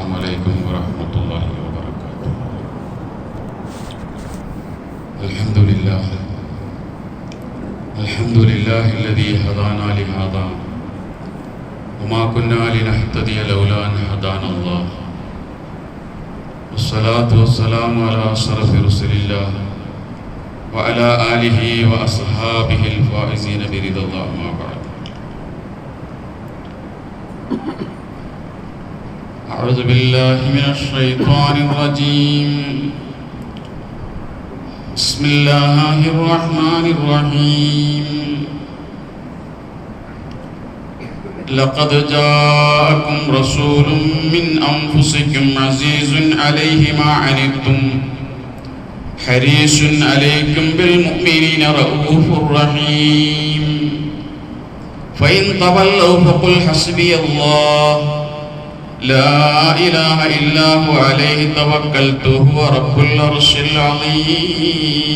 السلام عليكم ورحمة الله وبركاته. الحمد لله الذي هدانا لهذا وما كنا لنهتدي لولا أن هدانا الله، والصلاة والسلام على أشرف رسل الله وعلى آله وأصحابه الفائزين برضا الله. ما بعد، أعوذ بالله من الشيطان الرجيم. بسم الله الرحمن الرحيم. لقد جاءكم رسول من أنفسكم عزيز عليه ما عنتم حريص عليكم بالمؤمنين رؤوف رحيم. فإن تولوا فقل حسبي الله لا إله إلا هو عليه توكلت هو رب العرش العظيم.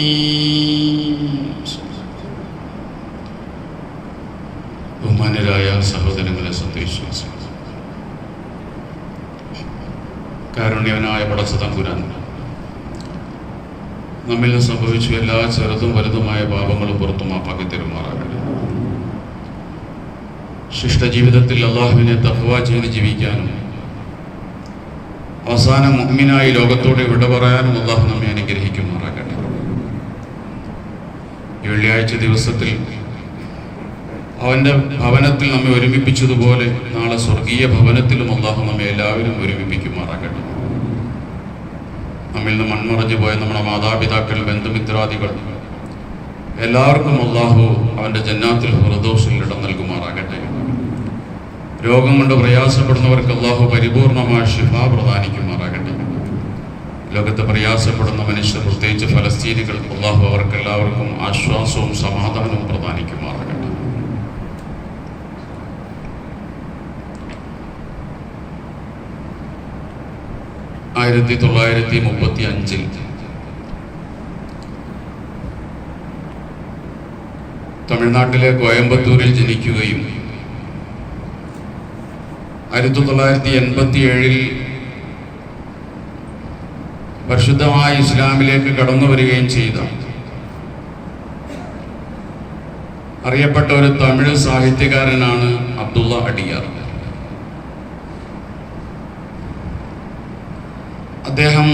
ബഹുമാന്യരായ സഹോദരങ്ങളെ, സത്യവിശ്വാസികൾ, കാരുണ്യവനായ പടച്ച തമ്പുരാൻ നമ്മിൽ നിന്ന് സംഭവിച്ചു എല്ലാ ചെറുതും വലുതുമായ പാപങ്ങളും പുറത്തു മാപ്പാക്കി തരുമാറാകട്ടെ. ശിഷ്ടജീവിതത്തിൽ അള്ളാഹുവിനെ തഖ്വ ചെയ്ത് ജീവിക്കാനും അവസാനം മുഅ്മിനായി ലോകത്തോട് വിട പറയാനും അള്ളാഹു നമ്മെ അനുഗ്രഹിക്കുമാറാകട്ടെ. ഈ വെള്ളിയാഴ്ച ദിവസത്തിൽ അവൻ്റെ ഭവനത്തിൽ നമ്മെ ഒരുമിപ്പിച്ചതുപോലെ നാളെ സ്വർഗീയ ഭവനത്തിലും അള്ളാഹു നമ്മെ എല്ലാവരും ഒരുമിപ്പിക്കുമാറാകട്ടെ. നമ്മിൽ നിന്ന് മൺമറഞ്ഞു പോയ നമ്മുടെ മാതാപിതാക്കൾ, ബന്ധുമിത്രാദികൾ എല്ലാവർക്കും അള്ളാഹു അവൻ്റെ ജന്നാത്തുൽ ഫിർദൗസിൽ ഇടം നൽകുമാറാകട്ടെ. രോഗം കൊണ്ട് പ്രയാസപ്പെടുന്നവർക്ക് അള്ളാഹു പരിപൂർണമായ ശിഫ പ്രദാനിക്കുമാറാകട്ടെ. ലോകത്ത് പ്രയാസപ്പെടുന്ന മനുഷ്യർ, പ്രത്യേകിച്ച് ഫലസ്തീനികൾ, അള്ളാഹു അവർക്കെല്ലാവർക്കും ആശ്വാസവും സമാധാനവും പ്രദാനിക്കുമാറാകട്ടെ. 1935 തമിഴ്നാട്ടിലെ കോയമ്പത്തൂരിൽ ജനിക്കുകയും 1987 പരിശുദ്ധമായ ഇസ്ലാമിലേക്ക് കടന്നു വരികയും ചെയ്ത അറിയപ്പെട്ട ഒരു തമിഴ് സാഹിത്യകാരനാണ് അബ്ദുള്ള അടിയാർ. അദ്ദേഹം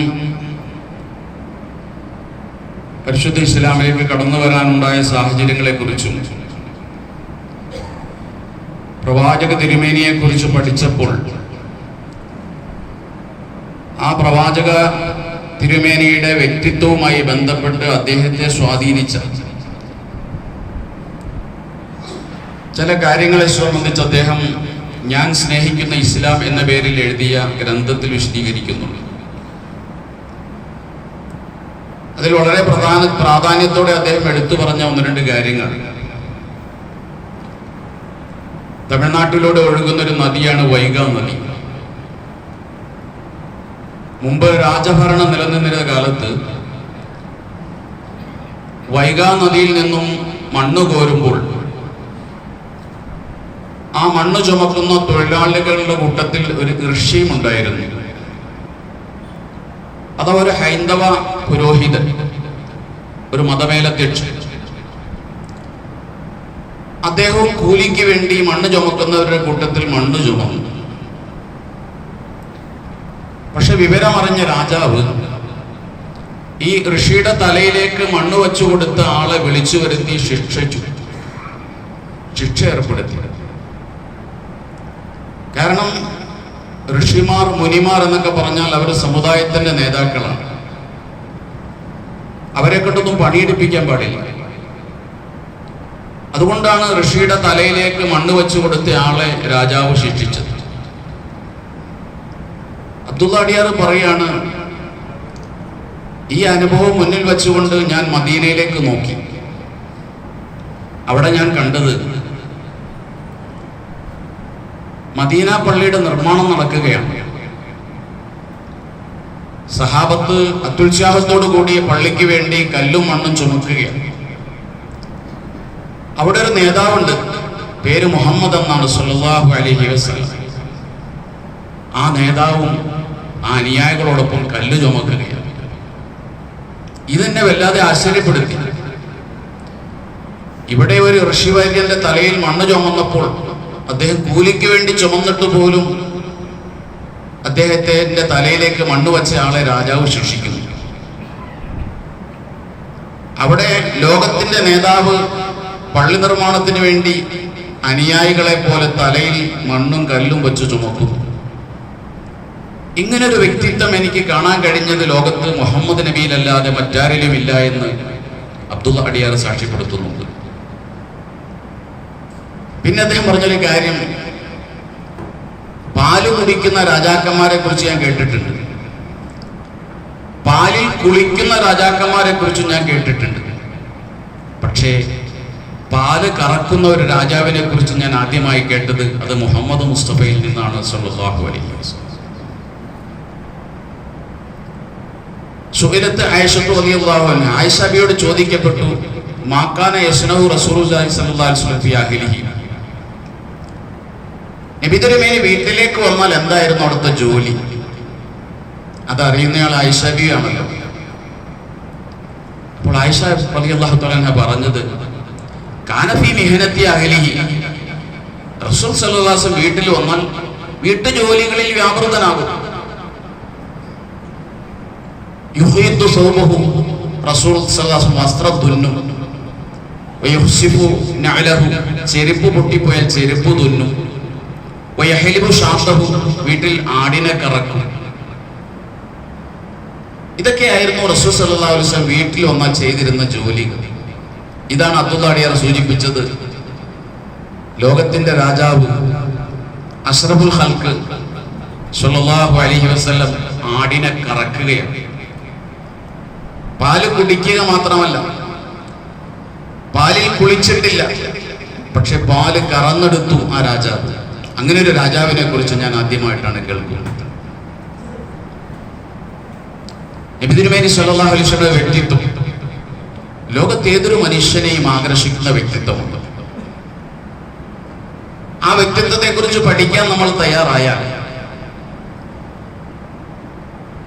പരിശുദ്ധ ഇസ്ലാമിലേക്ക് കടന്നു വരാനുണ്ടായ സാഹചര്യങ്ങളെക്കുറിച്ചും പ്രവാചക തിരുമേനിയെക്കുറിച്ച് പഠിച്ചപ്പോൾ ആ പ്രവാചക തിരുമേനിയുടെ വ്യക്തിത്വവുമായി ബന്ധപ്പെട്ട് അദ്ദേഹത്തെ സ്വാധീനിച്ച ചില കാര്യങ്ങളെ സംബന്ധിച്ച് അദ്ദേഹം ഞാൻ സ്നേഹിക്കുന്ന ഇസ്ലാം എന്ന പേരിൽ എഴുതിയ ഗ്രന്ഥത്തിൽ വിശദീകരിക്കുന്നുണ്ട്. അതിൽ വളരെ പ്രാധാന്യത്തോടെ അദ്ദേഹം എടുത്തു പറഞ്ഞ ഒന്ന് രണ്ട് കാര്യങ്ങൾ. തമിഴ്നാട്ടിലൂടെ ഒഴുകുന്നൊരു നദിയാണ് വൈഗാ നദി. മുമ്പ് രാജഭരണം നിലനിന്നിരുന്ന കാലത്ത് വൈഗാ നദിയിൽ നിന്നും മണ്ണ് കോരുമ്പോൾ ആ മണ്ണ് ചുമക്കുന്ന തൊഴിലാളികളുടെ കൂട്ടത്തിൽ ഒരു ഋഷിയും ഉണ്ടായിരുന്നു. അഥവാ ഒരു ഹൈന്ദവ പുരോഹിതൻ, ഒരു മതമേലധ്യക്ഷൻ. അദ്ദേഹവും കൂലിക്ക് വേണ്ടി മണ്ണ് ചുമക്കുന്നവരുടെ കൂട്ടത്തിൽ മണ്ണ് ചുമന്നു. പക്ഷെ വിവരമറിഞ്ഞ രാജാവ് ഈ ഋഷിയുടെ തലയിലേക്ക് മണ്ണ് വെച്ചു കൊടുത്ത ആളെ വിളിച്ചു വരുത്തി ശിക്ഷ ഏർപ്പെടുത്തി. കാരണം ഋഷിമാർ, മുനിമാർ എന്നൊക്കെ പറഞ്ഞാൽ അവർ സമുദായത്തിന്റെ നേതാക്കളാണ്. അവരെ കൊണ്ടൊന്നും പണിയെടുപ്പിക്കാൻ പാടില്ല. അതുകൊണ്ടാണ് ഋഷിയുടെ തലയിലേക്ക് മണ്ണ് വെച്ചു കൊടുത്ത ആളെ രാജാവ് ശിക്ഷിച്ചത്. അബ്ദുള്ള അടിയാർ പറയാണ്, ഈ അനുഭവം മുന്നിൽ വെച്ചുകൊണ്ട് ഞാൻ മദീനയിലേക്ക് നോക്കി. അവിടെ ഞാൻ കണ്ടത് മദീന പള്ളിയുടെ നിർമ്മാണം നടക്കുകയാണ്. സഹാബത്ത് അത്യുത്സാഹത്തോടു കൂടി പള്ളിക്ക് വേണ്ടി കല്ലും മണ്ണും ചുമക്കുകയാണ്. അവിടെ ഒരു നേതാവുണ്ട്, പേര് മുഹമ്മദ് എന്നാണ്, സല്ലല്ലാഹു അലൈഹി വസല്ലം. ആ നേതാവും ആ അനുയായികളോടൊപ്പം കല്ല് ചുമക്കുകയാണ്. ഇതെന്നെ വല്ലാതെ ആശ്ചര്യപ്പെടുത്തി. ഇവിടെ ഒരു ഋഷിവര്യന്റെ തലയിൽ മണ്ണ് ചുമന്നപ്പോൾ അദ്ദേഹം കൂലിക്ക് വേണ്ടി ചുമന്നിട്ട് പോലും അദ്ദേഹത്തിന്റെ തലയിലേക്ക് മണ്ണ് വച്ച ആളെ രാജാവ് ശിക്ഷിക്കുന്നു. അവിടെ ലോകത്തിന്റെ നേതാവ് പള്ളി നിർമ്മാണത്തിന് വേണ്ടി അനുയായികളെ പോലെ തലയിൽ മണ്ണും കല്ലും വെച്ച് ചുമക്കുന്നു. ഇങ്ങനൊരു വ്യക്തിത്വം എനിക്ക് കാണാൻ കഴിഞ്ഞത് ലോകത്ത് മുഹമ്മദ് നബിയിലല്ലാതെ മറ്റാരിലും ഇല്ല എന്ന് അബ്ദുള്ള അടിയാർ സാക്ഷ്യപ്പെടുത്തുന്നുണ്ട്. പിന്നെ അദ്ദേഹം പറഞ്ഞൊരു കാര്യം, പാല് കുടിക്കുന്ന രാജാക്കന്മാരെ കുറിച്ച് ഞാൻ കേട്ടിട്ടുണ്ട്, പാലിൽ കുളിക്കുന്ന രാജാക്കന്മാരെ കുറിച്ച് ഞാൻ കേട്ടിട്ടുണ്ട്. പക്ഷേ പാല് കറക്കുന്ന ഒരു രാജാവിനെ കുറിച്ച് ഞാൻ ആദ്യമായി കേട്ടത് അത് മുഹമ്മദ് മുസ്തഫയിൽ നിന്നാണ് സല്ലല്ലാഹു അലൈഹി വസല്ലം. സുഹൈലത്ത് ആയിഷത്തു റളിയല്ലാഹു അൻഹ, ആയിഷ ബിയോട് ചോദിക്കപ്പെട്ടു, മാക്കാന യസ്നഹു റസൂലുള്ളാഹി സ്വല്ലല്ലാഹു അലൈഹി വസല്ലം ഫി അഹ്ലിഹി, നബി തിരുമേനി വീട്ടിലേക്ക് വന്നാൽ എന്തായിരുന്നു അവിടുത്തെ ജോലി? അതറിയുന്നയാൾ ആയിഷ ബി ആണല്ലോ. അപ്പോൾ ആയിഷ റളിയല്ലാഹു തആല അൻഹ പറഞ്ഞത്, കാന ഫീ മിഹനത്തി അഹ്ലിഹി, റസൂൽ സല്ലല്ലാഹു അലൈഹി വസല്ലം വീട്ടിൽ വന്നാൽ വീട്ടു ജോലികളിൽ വ്യാപൃതനാകും. യുഖീദു സൗബഹു, റസൂൽ സല്ലല്ലാഹു അലൈഹി വസല്ലം വസ്ത്രം തുന്നും. വയഹ്സിഫു നഅലഹു, ചെരുപ്പ് പൊട്ടിപ്പോയാൽ ചെരുപ്പ് തുന്നും. വയഹ്ലിബു ഷാത്തഹു, വീട്ടിൽ ആടിനെ കറക്കും. ഇതൊക്കെയായിരുന്നു റസൂൽ സല്ലല്ലാഹു അലൈഹി വസല്ലം വീട്ടിൽ വന്നാൽ ചെയ്തിരുന്ന ജോലികൾ. ഇതാണ് അബ്ദുള്ള അടിയാർ സൂചിപ്പിച്ചത്, ലോകത്തിന്റെ രാജാവ് അഷ്റഫുൽ ഖൽഖ് സല്ലല്ലാഹു അലൈഹി വസല്ലം ആടിനെ കറക്കുകയാണ്. പാല് കുടിക്കുക മാത്രമല്ല, പാലിൽ കുളിച്ചിട്ടില്ല, പക്ഷെ പാല് കറന്നെടുത്തു ആ രാജാവ്. അങ്ങനെ ഒരു രാജാവിനെ കുറിച്ച് ഞാൻ ആദ്യമായിട്ടാണ് കേൾക്കുന്നത്. നബി തിരുമേനി സല്ലല്ലാഹു അലൈഹി വസല്ലം വ്യക്തിത്വം ലോകത്ത് ഏതൊരു മനുഷ്യനെയും ആകർഷിക്കുന്ന വ്യക്തിത്വമുണ്ട്. ആ വ്യക്തിത്വത്തെ കുറിച്ച് പഠിക്കാൻ നമ്മൾ തയ്യാറായാൽ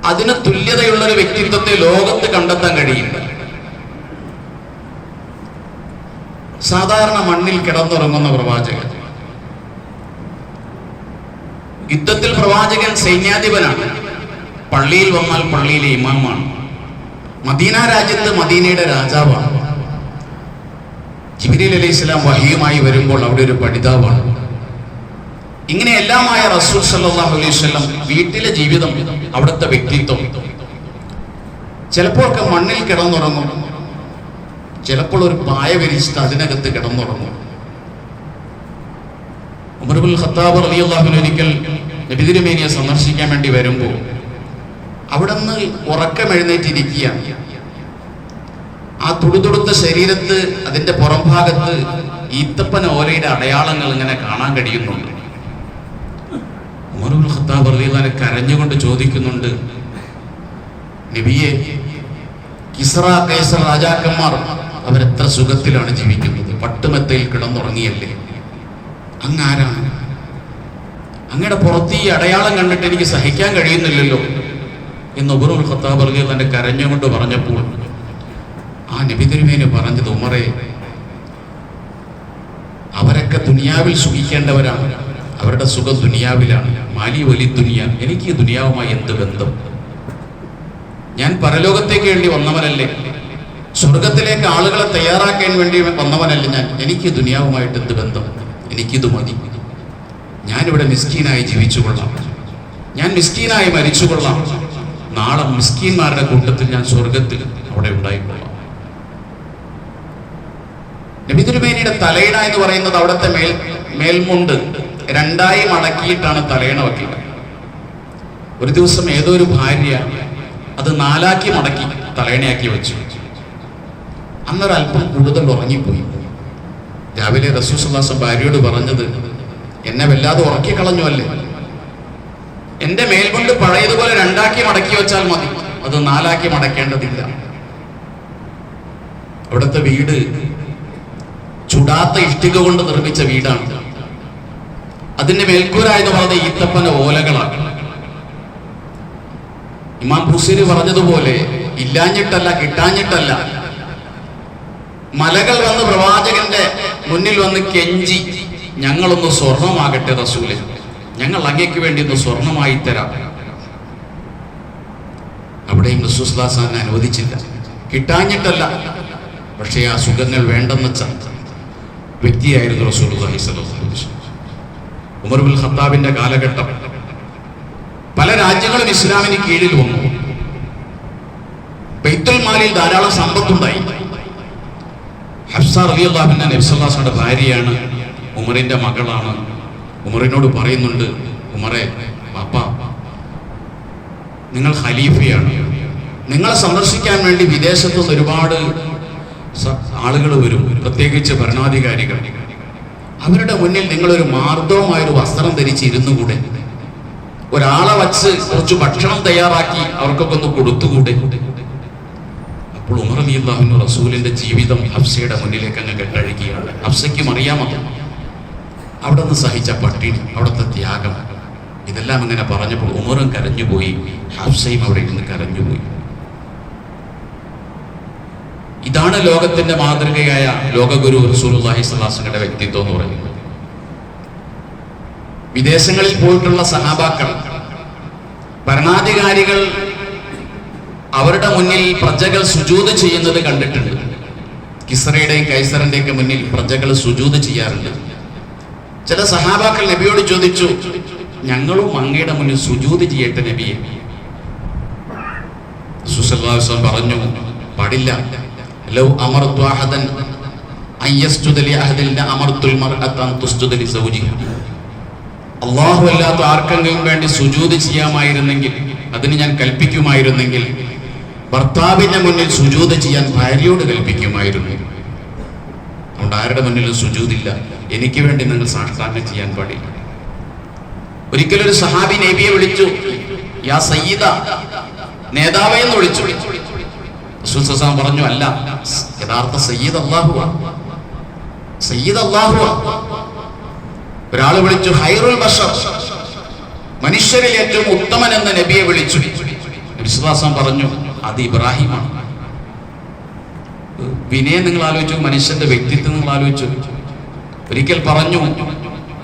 അതിന് തുല്യതയുള്ള ഒരു വ്യക്തിത്വത്തെ ലോകത്ത് കണ്ടെത്താൻ കഴിയില്ല. സാധാരണ മണ്ണിൽ കിടന്നുറങ്ങുന്ന പ്രവാചകൻ, യുദ്ധത്തിൽ പ്രവാചകൻ സൈന്യാധിപനാണ്, പള്ളിയിൽ വന്നാൽ പള്ളിയിലെ ഇമാമാണ്, മദീന രാജ്യത്ത് മദീനയുടെ രാജാവാണ്, ജിബ്രീൽ അലൈഹിസ്സലാം വഹിയുമായി വരുമ്പോൾ അവിടെ ഒരു പഠിതാവാണ്. ഇങ്ങനെ എല്ലാമായ റസൂൽ സല്ലല്ലാഹു അലൈഹി വസല്ലം വീട്ടിലെ ജീവിതം, അവിടുത്തെ വ്യക്തിത്വം, ചിലപ്പോഴൊക്കെ മണ്ണിൽ കിടന്നുറങ്ങും, ചിലപ്പോൾ ഒരു പായ വിരിച്ചിട്ട് അതിനകത്ത് കിടന്നുറങ്ങും. ഉമർ ഇബ്നുൽ ഖത്താബ് റളിയല്ലാഹു അൻഹു ഒരിക്കൽ നബി തിരുമേനിയെ സന്ദർശിക്കാൻ വേണ്ടി വരുമ്പോൾ അവിടെ നിന്ന് ഉറക്കം എഴുന്നേറ്റിരിക്കുകയാണ്. ആ തുടുതുടുത്ത ശരീരത്ത്, അതിന്റെ പുറം ഭാഗത്ത് ഈത്തപ്പന ഓലയുടെ അടയാളങ്ങൾ ഇങ്ങനെ കാണാൻ കഴിയുന്നുണ്ട്. ഉമർ ഇബ്നുൽ ഖത്താബ് റളിയല്ലാഹു അൻഹു കരഞ്ഞുകൊണ്ട് ചോദിക്കുന്നുണ്ട്, നബിയെ, കിസ്റ കൈസർ രാജാക്കന്മാർ അവരെത്ര സുഖത്തിലാണ് ജീവിക്കുന്നത്, പട്ടുമെത്തയിൽ കിടന്നുറങ്ങിയല്ലേ, അങ്ങാരാണ്? അങ്ങയുടെ പുറത്ത് ഈ അടയാളം കണ്ടിട്ട് എനിക്ക് സഹിക്കാൻ കഴിയുന്നില്ലല്ലോ എന്ന് ഉമർ ഇബ്നുൽ ഖത്താബ് റളിയല്ലാഹു അൻഹു കരഞ്ഞുകൊണ്ട് പറഞ്ഞപ്പോൾ ആ നബി തിരുമേനി പറഞ്ഞത്, ഉമറേ, അവരൊക്കെ ദുനിയാവിൽ സുഖിക്കേണ്ടവരാണ്, അവരുടെ സുഖം ദുനിയാവിലാണ്. മാലി വലി ദുനിയ, എനിക്ക് ഈ ദുനിയാവുമായി എന്ത് ബന്ധം? ഞാൻ പരലോകത്തേക്ക് വേണ്ടി വന്നവനല്ലേ, സ്വർഗത്തിലേക്ക് ആളുകളെ തയ്യാറാക്കാൻ വേണ്ടി വന്നവനല്ലേ ഞാൻ. എനിക്ക് ദുനിയാവുമായിട്ട് എന്ത് ബന്ധം? എനിക്കിത് മതി. ഞാനിവിടെ മിസ്കീനായി ജീവിച്ചുകൊള്ളാം, ഞാൻ മിസ്കീനായി മരിച്ചുകൊള്ളാം. നാളെ മിസ്കീന്മാരുടെ കൂട്ടത്തിൽ ഞാൻ സ്വർഗത്തിൽ അവിടെ ഉണ്ടായിക്കൊള്ളാം. നബി തിരുമേനിയുടെ തലയിണ എന്ന് പറയുന്നത് അവിടുത്തെ മേൽമുണ്ട് രണ്ടായി മടക്കിയിട്ടാണ് തലയിണ വയ്ക്കുക. ഒരു ദിവസം ഏതോ ഒരു ഭാര്യ അത് നാലാക്കി മടക്കി തലയിണയാക്കി വെച്ചു. അന്നൊരല്പം കൂടുതൽ ഉറങ്ങിപ്പോയി. രാവിലെ റസൂൽ സല്ലല്ലാഹു അലൈഹി വസല്ലം ഭാര്യയോട് പറഞ്ഞത്, എന്നെ വല്ലാതെ ഉറക്കിക്കളഞ്ഞു അല്ലേ, എന്റെ മേൽകൊണ്ട് പഴയതുപോലെ രണ്ടാക്കി മടക്കി വെച്ചാൽ മതി, അത് നാലാക്കി മടക്കേണ്ടതില്ല. അവിടുത്തെ വീട് ചുടാത്ത ഇഷ്ടിക കൊണ്ട് നിർമ്മിച്ച വീടാണ്. അതിന്റെ മേൽക്കൂര എന്ന് പറയുന്നത് ഈത്തപ്പന ഓലകളാണ്. ഇമാം ബുസീരി പറഞ്ഞതുപോലെ ഇല്ലാഞ്ഞിട്ടല്ല, കിട്ടാഞ്ഞിട്ടല്ല, മലകൾ വന്ന് പ്രവാചകന്റെ മുന്നിൽ വന്ന് കെഞ്ചി, ഞങ്ങളൊന്ന് സ്വർണമാകട്ടെ റസൂലെ, ഞങ്ങൾ അങ്ങേക്ക് വേണ്ടി ഒന്ന് സ്വർണമായി തരാം. അവിടെയും റസൂൽ സ്വല്ലല്ലാഹു അലൈഹി വസല്ലം അനുവദിച്ചില്ല. കിട്ടാഞ്ഞിട്ടല്ല, പക്ഷേ ആ സുഖങ്ങൾ വേണ്ടെന്ന് വെച്ച വ്യക്തിയായിരുന്നു റസൂലുള്ളാഹി സ്വല്ലല്ലാഹു അലൈഹി വസല്ലം. ഉമർ ഇബ്നുൽ ഖത്താബിന്റെ കാലഘട്ടം പല രാജ്യങ്ങളും ഇസ്ലാമിന് കീഴിൽ വന്നു. ബൈത്തുൽ മാലിൽ ധാരാളം സമ്പത്തുണ്ടായി. ഹഫ്സ റളിയല്ലാഹു അൻഹ നബി സല്ലല്ലാഹു അലൈഹി വസല്ലം ഭാര്യയാണ്, ഉമറിന്റെ മകളാണ്. ഉമറിനോട് പറയുന്നുണ്ട്, ഉമറെ പാപ്പ, നിങ്ങൾ ഖലീഫയാണ്, നിങ്ങളെ സന്ദർശിക്കാൻ വേണ്ടി വിദേശത്തു നിന്ന് ഒരുപാട് ആളുകൾ വരും, പ്രത്യേകിച്ച് ഭരണാധികാരികൾ. അവരുടെ മുന്നിൽ നിങ്ങളൊരു മാർദ്ദവമായൊരു വസ്ത്രം ധരിച്ച് ഇരുന്നുകൂടെ? ഒരാളെ വച്ച് കുറച്ച് ഭക്ഷണം തയ്യാറാക്കി അവർക്കൊക്കെ ഒന്ന് കൊടുത്തുകൂടെ? അപ്പോൾ ഉമർ റളിയല്ലാഹു അൻഹു റസൂലിന്റെ ജീവിതം ഹഫ്സയുടെ മുന്നിലേക്ക് അങ്ങ് കെട്ടഴിക്കുകയാണ്. ഹഫ്സയ്ക്കും അറിയാമത്, അവിടെ നിന്ന് സഹിച്ച പട്ടിണി, അവിടുത്തെ ത്യാഗം, ഇതെല്ലാം ഇങ്ങനെ പറഞ്ഞപ്പോൾ ഉമറും കരഞ്ഞുപോയി, ഹഫ്സയും അവിടെ ഇരുന്ന് കരഞ്ഞുപോയി. ഇതാണ് ലോകത്തിന്റെ മാതൃകയായ ലോകഗുരു റസൂലുള്ളാഹി സ്വല്ലല്ലാഹു അലൈഹി വസല്ലമയുടെ വ്യക്തിത്വം എന്ന് പറയുന്നത്. വിദേശങ്ങളിൽ പോയിട്ടുള്ള സഹാബാക്കൾ, ഭരണാധികാരികൾ അവരുടെ മുന്നിൽ പ്രജകൾ സുജൂദ് ചെയ്യുന്നത് കണ്ടിട്ടുണ്ട്. കിസ്റയുടെയും കൈസറിന്റെയും ഒക്കെ മുന്നിൽ പ്രജകൾ സുജൂദ് ചെയ്യാറുണ്ട്. ചില സഹാബാക്കൾ നബിയോട് ചോദിച്ചു, ഞങ്ങളും അങ്ങയുടെ മുന്നിൽ സുജൂദ് ചെയ്യട്ടെ നബിയെ? റസൂൽ സല്ലല്ലാഹു അലൈഹി വസല്ലം പറഞ്ഞു, പാടില്ല. ലൗ അമർതു അഹദൻ അൻ യസ്ജുദ ലി അഹദിൻ ലഅമർതുൽ മർഅത അൻ തുസ്ജുദ ലി സൗജിഹാ. അല്ലാഹു അല്ലാത്ത ആർക്കെങ്കിലും വേണ്ടി സുജൂദ് ചെയ്യാമായിരുന്നെങ്കിൽ, അതിന് ഞാൻ കൽപ്പിക്കുമായിരുന്നെങ്കിൽ, ഭർത്താവിന്റെ മുന്നിൽ സുജൂദ് ചെയ്യാൻ ഭാര്യയോട് കൽപ്പിക്കുമായിരുന്നു. അതുകൊണ്ട് ആരുടെ മുന്നിലും സുജൂദില്ല, എനിക്ക് വേണ്ടി നിങ്ങൾ സാഷ്ടാംഗം ചെയ്യാൻ പാടില്ല. ഒരിക്കലൊരു സഹാബി നബിയെ വിളിച്ചു, യാ സയ്യിദ, നേതാവേ എന്ന് വിളിച്ചു. റസൂൽ സല്ലല്ലാഹു അലൈഹി വസല്ലം പറഞ്ഞു, അല്ല, യഥാർത്ഥ സയ്യിദ് അല്ലാഹുവാ, സയ്യിദ് അല്ലാഹുവാ. ഒരാൾ വിളിച്ചു ഖൈറുൽ ബശർ, മനുഷ്യരിൽ ഏറ്റവും ഉത്തമൻ എന്ന നബിയെ വിളിച്ചു. നബി സല്ലല്ലാഹു അലൈഹി വസല്ലം പറഞ്ഞു, അത് ഇബ്രാഹിമാണ്. വിനയം നിങ്ങൾ ആലോചിച്ചു, മനുഷ്യന്റെ വ്യക്തിത്വം നിങ്ങൾ ആലോചിച്ചു. ഒരിക്കൽ പറഞ്ഞു,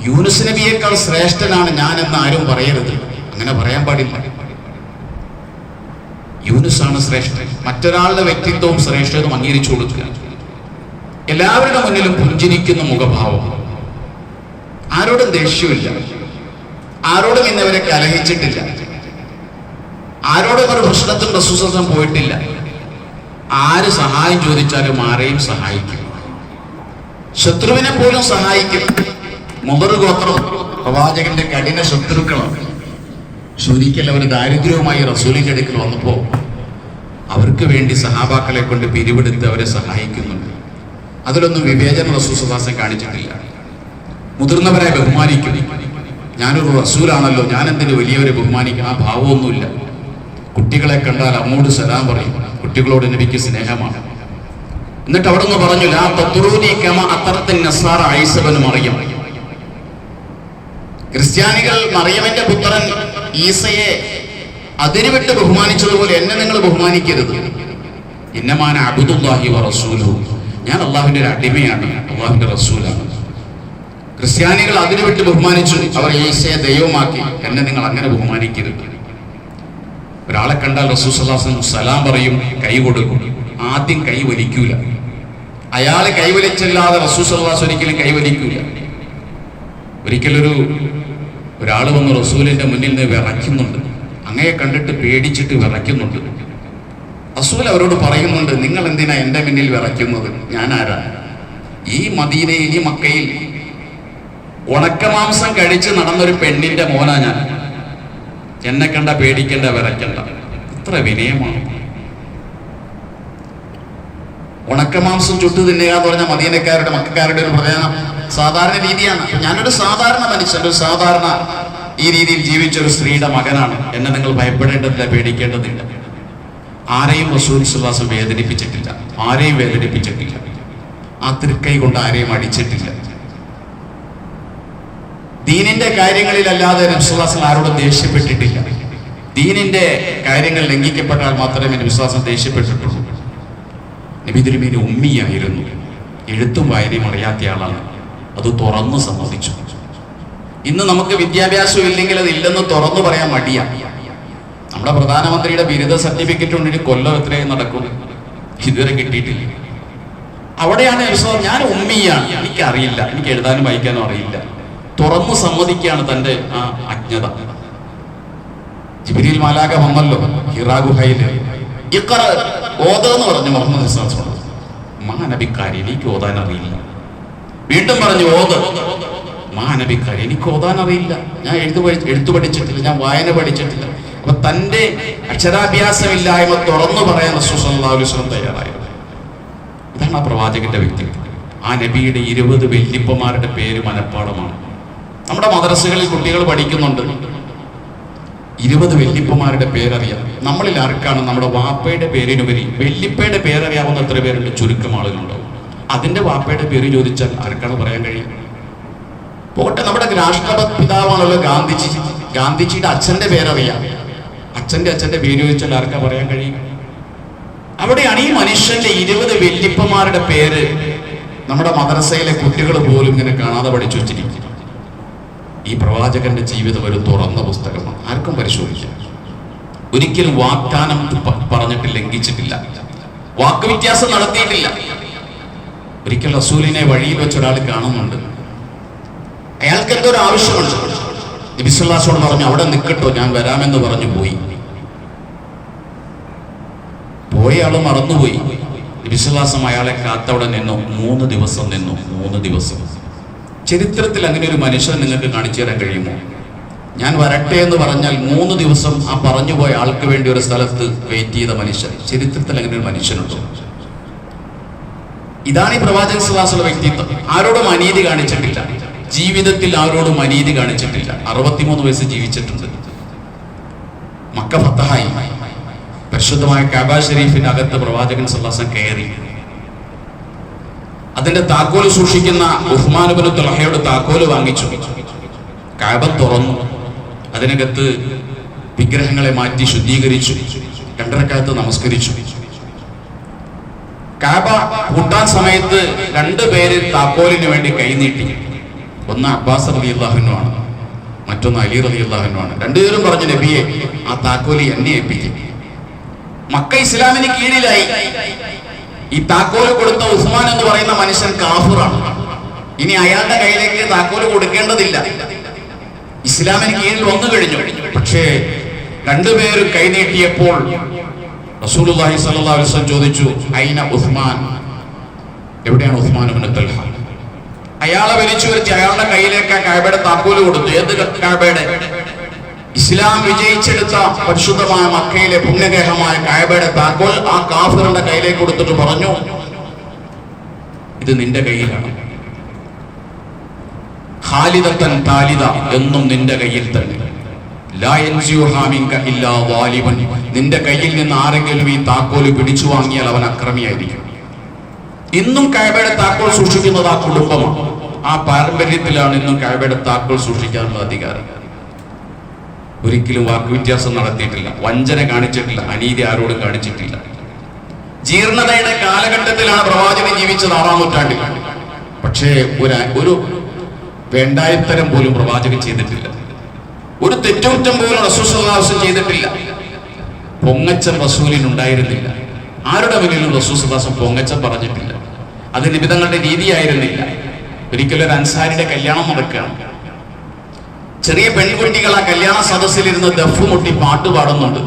യൂനുസ് നബിയേക്കാൾ ശ്രേഷ്ഠനാണ് ഞാൻ എന്ന് ആരും പറയരുത്. അങ്ങനെ പറയാൻ പാടില്ല. യൂനുസാണ് ശ്രേഷ്ഠൻ. മറ്റൊരാളുടെ വ്യക്തിത്വവും ശ്രേഷ്ഠതയും അംഗീകരിച്ചു കൊടുക്കുക. എല്ലാവരുടെ മുന്നിലും പുഞ്ചിരിക്കുന്ന മുഖഭാവം, ആരോടും ദേഷ്യമില്ല, ആരോടും ഇന്നവരെ കലഹിച്ചിട്ടില്ല, ആരോടും ഒരു പ്രശ്നത്തിൽ റസൂൽ സല്ലല്ലാഹു അലൈഹി വസല്ലം പോയിട്ടില്ല. ആര് സഹായം ചോദിച്ചാലും ആരെയും സഹായിക്കും, ശത്രുവിനെ പോലും സഹായിക്കും. മുബർ ഗോത്രം പ്രവാചകന്റെ കഠിന ശത്രുക്കളാണ്. ഒരിക്കൽ അവർ ദാരിദ്ര്യവുമായി റസൂലിന്റെ അടുക്കൽ വന്നപ്പോൾ അവർക്ക് വേണ്ടി സഹാബാക്കളെ കൊണ്ട് പിരിവെടുത്ത് അവരെ സഹായിക്കുന്നുണ്ട്. അതിലൊന്നും വിവേചനം റസൂൽ സല്ലല്ലാഹു അലൈഹി വസല്ലം കാണിച്ചിട്ടില്ല. മുതിർന്നവരെ ബഹുമാനിക്കും. ഞാനൊരു റസൂലാണല്ലോ, ഞാൻ എന്തിന് വലിയവരെ ബഹുമാനിക്കും? ആ ഭാവമൊന്നുമില്ല. കുട്ടികളെ കണ്ടാൽ അമ്മോട് സലാം പറയും. കുട്ടികളോട് നബിക്ക് സ്നേഹമാണ്. എന്നിട്ട് അവിടെ നിന്ന് പറഞ്ഞു, ലാ തത്റൂനി കമാ അത്തറത്തിൻ നസാറ ഈസ ഇബ്നു മറിയം. ക്രിസ്ത്യാനികൾ മറിയമിന്റെ പുത്രൻ ഈസയെ അതിരുവിട്ട് ബഹുമാനിച്ചതുപോലെ എന്നെ നിങ്ങൾ ബഹുമാനിക്കരുത്. ഇന്നമാന അബ്ദുല്ലാഹി വ റസൂലുഹു, ഞാൻ അള്ളാഹുവിന്റെ ഒരു അടിമയാണ്, അള്ളാഹുവിന്റെ റസൂലാണ്. ക്രിസ്ത്യാനികൾ അതിരുവിട്ട് ബഹുമാനിച്ചു, അവർ ഈസയെ ദൈവമാക്കി. എന്നെ നിങ്ങൾ അങ്ങനെ ബഹുമാനിക്കരുത്. ഒരാളെ കണ്ടാൽ റസൂൽ സല്ലല്ലാഹു അലൈഹി വസല്ലം സലാം പറയും, കൈ കൊടുക്കും. ആദ്യം കൈ വലിക്കൂല. അയാളെ കൈവലിച്ചല്ലാതെ റസൂൽ സല്ലല്ലാഹു അലൈഹി വസല്ലം ഒരിക്കലും കൈവലിക്കൂല. ഒരാൾ വന്ന് റസൂലിന്റെ മുന്നിൽ നിന്ന് വിറയ്ക്കുന്നുണ്ട്. അങ്ങയെ കണ്ടിട്ട് പേടിച്ചിട്ട് വിറയ്ക്കുന്നുണ്ട്. റസൂൽ അവരോട് പറയുന്നുണ്ട്, നിങ്ങൾ എന്തിനാ എൻ്റെ മുന്നിൽ വിറയ്ക്കുന്നത്? ഞാൻ ആരാ? ഈ മദീനയിൽ, ഈ മക്കയിൽ ഉണക്കമാംസം കഴിച്ച് നടന്നൊരു പെണ്ണിന്റെ മോനാ ഞാൻ. എന്നെ കണ്ട പേടിക്കണ്ട, വിറയ്ക്കണ്ട. ഇത്ര വിനയമാണ്. ഉണക്കമാംസം ചുട്ടു തിന്നുക എന്ന് പറഞ്ഞാൽ മദീനക്കാരുടെ, മക്കാരുടെ ഒരു പ്രധാന സാധാരണ രീതിയാണ്. ഞാനൊരു സാധാരണ മനുഷ്യൻ, ഒരു സാധാരണ ഈ രീതിയിൽ ജീവിച്ച ഒരു സ്ത്രീയുടെ മകനാണ്. എന്നെ നിങ്ങൾ ഭയപ്പെടേണ്ടതില്ല, പേടിക്കേണ്ടതില്ല. ആരെയും റസൂൽ സല്ലല്ലാഹു അലൈഹി വസല്ലം വേദനിപ്പിച്ചിട്ടില്ല, ആരെയും വേദനിപ്പിച്ചിട്ടില്ല. ആ തൃക്കൈ കൊണ്ട് ആരെയും അടിച്ചിട്ടില്ല. ദീനിന്റെ കാര്യങ്ങളിലല്ലാതെ നബി സല്ലല്ലാഹു അലൈഹി വസല്ലം ആരോടും ദേഷ്യപ്പെട്ടിട്ടില്ല. ദീനിന്റെ കാര്യങ്ങൾ ലംഘിക്കപ്പെട്ടാൽ മാത്രമേ എൻ്റെ വിശ്വാസം ദേഷ്യപ്പെട്ടിട്ടുള്ളൂ. നബി തിരുമേനി ഉമ്മിയായിരുന്നു, എഴുത്തും വായനയും അറിയാത്ത ആളാണ്. അത് തുറന്നു സമ്മതിച്ചു. ഇന്ന് നമുക്ക് വിദ്യാഭ്യാസം ഇല്ലെങ്കിൽ അത് ഇല്ലെന്ന് തുറന്നു പറയാൻ മടിയാണ്. നമ്മുടെ പ്രധാനമന്ത്രിയുടെ ബിരുദ സർട്ടിഫിക്കറ്റ് കൊണ്ടിട്ട് കൊല്ലം എത്രയും നടക്കും, ഇതുവരെ കിട്ടിയിട്ടില്ല. അവിടെയാണ് വിശ്വാസം. ഞാൻ ഉമ്മിയാണ്, എനിക്കറിയില്ല, എനിക്ക് എഴുതാനും വായിക്കാനും അറിയില്ല. തുറന്നു സമ്മതിക്കുകയാണ് തൻ്റെ ആ അജ്ഞത. ജിബ്രീൽ മാലാഖ വന്നല്ലോ ഹിറാ ഗുഹയിൽ, ഓതെന്ന് പറഞ്ഞു മുഹമ്മദ് മാനബിക്കാരി, എനിക്ക് ഓതാൻ അറിയില്ല. വീണ്ടും പറഞ്ഞു ഓത്. മാനബിക്കാരി, എനിക്ക് ഓതാൻ അറിയില്ല, ഞാൻ എഴുത്തു പഠിച്ചിട്ടില്ല, ഞാൻ വായന പഠിച്ചിട്ടില്ല. അപ്പൊ തന്റെ അക്ഷരാഭ്യാസമില്ലായ്മ തുറന്നു പറയാൻ റസൂൽ സല്ലല്ലാഹു അലൈഹി വസല്ലം തയ്യാറായിരുന്നു. ഇതാണ് ആ പ്രവാചകന്റെ വ്യക്തിത്വം. ആ നബിയുടെ 20 വല്യപ്പമാരുടെ പേര് മനപ്പാടമാണ്. നമ്മുടെ മദ്രസകളിൽ കുട്ടികൾ പഠിക്കുന്നുണ്ട്. 20 വല്യപ്പമാരുടെ പേരറിയാം. നമ്മളിൽ ആർക്കാണ് നമ്മുടെ വാപ്പയുടെ പേരിനുപരി വല്യപ്പയുടെ പേരറിയാവുന്ന എത്ര പേരുണ്ട്? ചുരുക്കം ആളുകളുണ്ടാവും. അതിന്റെ വാപ്പയുടെ പേര് ചോദിച്ചാൽ ആർക്കാണ് പറയാൻ കഴിയും? പോട്ടെ, നമ്മുടെ രാഷ്ട്രപിതാവാണല്ലോ ഗാന്ധിജി. ഗാന്ധിജിയുടെ അച്ഛന്റെ പേരറിയാം. അച്ഛന്റെ പേര് ചോദിച്ചാൽ ആർക്കാ പറയാൻ കഴിയും? അവിടെയാണ് ഈ മനുഷ്യന്റെ 20 വല്യപ്പമാരുടെ പേര് നമ്മുടെ മദ്രസയിലെ കുട്ടികൾ പോലും ഇങ്ങനെ കാണാതെ പഠിച്ചു വെച്ചിരിക്കും. ഈ പ്രവാചകന്റെ ജീവിതം ഒരു തുറന്ന പുസ്തകമാണ്, ആർക്കും പരിശോധിക്കാം. ഒരിക്കലും വാഗ്ദാനം പറഞ്ഞിട്ട് ലംഘിച്ചിട്ടില്ല, വാക്ക് വ്യത്യാസം നടത്തിയിട്ടില്ല. ഒരിക്കൽ റസൂലിനെ വഴിയിൽ വെച്ച ഒരാൾ കാണുന്നുണ്ട്. അയാൾക്ക് എന്തോ ഒരു ആവശ്യമുണ്ട്. നബി സല്ലല്ലാഹു അലൈഹി വസല്ലം പറഞ്ഞു അവിടെ നിൽക്കട്ടോ, ഞാൻ വരാമെന്ന് പറഞ്ഞു പോയി. ആള് മറന്നുപോയി. നബി സല്ലല്ലാഹു അലൈഹി വസല്ലം അയാളെ കാത്തവിടെ നിന്നു. 3 ദിവസം നിന്നു. 3 ദിവസം. ചരിത്രത്തിൽ അങ്ങനെ ഒരു മനുഷ്യൻ നിങ്ങൾക്ക് കാണിച്ചു തരാൻ കഴിയുമോ? ഞാൻ വരട്ടെ എന്ന് പറഞ്ഞാൽ 3 ദിവസം ആ പറഞ്ഞുപോയ ആൾക്ക് വേണ്ടി ഒരു സ്ഥലത്ത് വെയിറ്റ് ചെയ്ത മനുഷ്യൻ ചരിത്രത്തിൽ അങ്ങനെ ഒരു മനുഷ്യനുണ്ടോ? ഇതാണ് ഈ പ്രവാചകൻ സല്ലല്ലാഹു അലൈഹി വസല്ലം വ്യക്തിത്വം. ആരോടും അനീതി കാണിച്ചിട്ടില്ല, ജീവിതത്തിൽ ആരോടും അനീതി കാണിച്ചിട്ടില്ല. 63 വയസ്സ് ജീവിച്ചിട്ടുണ്ട്. മക്ക ഫത്തഹായി. പരിശുദ്ധമായ കഅബ ഷരീഫിന്റെ അകത്ത് പ്രവാചകൻ സല്ലല്ലാഹു അലൈഹി വസല്ലം കയറി. അതിന്റെ താക്കോല് സൂക്ഷിക്കുന്ന ഉസ്മാൻ ഇബ്നു തുൽഹയോട് താക്കോല് വാങ്ങിച്ചു. കഅബ തുറന്നു. അതിനകത്ത് വിഗ്രഹങ്ങളെ മാറ്റി ശുദ്ധീകരിച്ചു. 2 റക്അത്ത് നമസ്കരിച്ചു. കഅബ പൂട്ടാൻ സമയത്ത് 2 പേര് താക്കോലിന് വേണ്ടി കൈനീട്ടി. ഒന്ന് അബ്ബാസ് റളിയല്ലാഹു അൻഹു ആണ്, മറ്റൊന്ന് അലി റളിയല്ലാഹു അൻഹു ആണ്. 2 പേരും പറഞ്ഞു, നബിയെ ആ താക്കോല് എന്നെ ഏൽപ്പിക്കും. മക്ക ഇസ്ലാമിന് കീഴിലായി. ഈ താക്കോല് കൊടുത്ത ഉസ്മാൻ എന്ന് പറയുന്ന മനുഷ്യൻ കാഫിറാണ്. ഇനി അയാളുടെ കയ്യിലേക്ക് താക്കോല് കൊടുക്കേണ്ടതില്ല, ഇസ്ലാമിന് കീഴിൽ വന്നു കഴിഞ്ഞു. പക്ഷേ 2 പേര് കൈനീട്ടിയപ്പോൾ റസൂലുള്ളാഹി സ്വല്ലല്ലാഹു അലൈഹി വസല്ലം ചോദിച്ചു, ഐന ഉസ്മാൻ, എവിടെയാണ് ഉസ്മാൻ ഇബ്നു തൽഹ? അയാളെ വലിച്ചു വരുത്തി അയാളുടെ കയ്യിലേക്ക് കഅബയുടെ താക്കോല് കൊടുത്തു. ഏത് കഅബയുടെ? ഇസ്ലാം വിജയിച്ചെടുത്ത പരിശുദ്ധമായ മക്കയിലെ പുണ്യഗ്രഹമായ കഅബയുടെ താക്കോൽ ആ കാഫിറിന്റെ കയ്യിലേക്ക് കൊടുത്തിട്ട് പറഞ്ഞു, ഇത് നിന്റെ കയ്യിലാണ്. ഖാലിദത്തൻ താലിദ, എന്നും നിന്റെ കയ്യിൽ തന്നെ. ലാ യൻസിയുഹാ മിൻക ഇല്ലാ വാലിബൻ, നിന്റെ കയ്യിൽ നിന്ന് ആരെങ്കിലും ഈ താക്കോല് പിടിച്ചു വാങ്ങിയാൽ അവൻ അക്രമിയായിരിക്കും. ഇന്നും കഅബയുടെ താക്കോൽ സൂക്ഷിക്കുന്നത് ആ കുടുംബമാണ്. ആ പാരമ്പര്യത്തിലാണ് ഇന്നും കഅബയുടെ താക്കോൽ സൂക്ഷിക്കാനുള്ള അധികാരം. ഒരിക്കലും വാക്കുവ്യത്യാസം നടത്തിയിട്ടില്ല, വഞ്ചന കാണിച്ചിട്ടില്ല, അനീതി ആരോടും കാണിച്ചിട്ടില്ല. ജീർണതയുടെ കാലഘട്ടത്തിലാണ് പ്രവാചകൻ ജീവിച്ചത്, 6-ാം നൂറ്റാണ്ടിൽ. പക്ഷേ ഒരു വേണ്ടായത്തരം പോലും പ്രവാചകൻ ചെയ്തിട്ടില്ല. ഒരു തെറ്റുകുറ്റം പോലും റസൂൽ സല്ലല്ലാഹു അലൈഹി വസല്ലം ചെയ്തിട്ടില്ല. പൊങ്ങച്ചം റസൂലിനുണ്ടായിരുന്നില്ല. ആരുടെ മുന്നിലും റസൂൽ സല്ലല്ലാഹു അലൈഹി വസല്ലം പൊങ്ങച്ചം പറഞ്ഞിട്ടില്ല. അത് നിബിധങ്ങളുടെ രീതിയായിരുന്നില്ല. ഒരിക്കലും ഒരു അൻസാരിയുടെ കല്യാണം നടക്കുകയാണ്. ചെറിയ പെൺകുട്ടികൾ ആ കല്യാണ സദസ്സിലിരുന്ന് ദഫ് മുട്ടി പാട്ട് പാടുന്നുണ്ട്.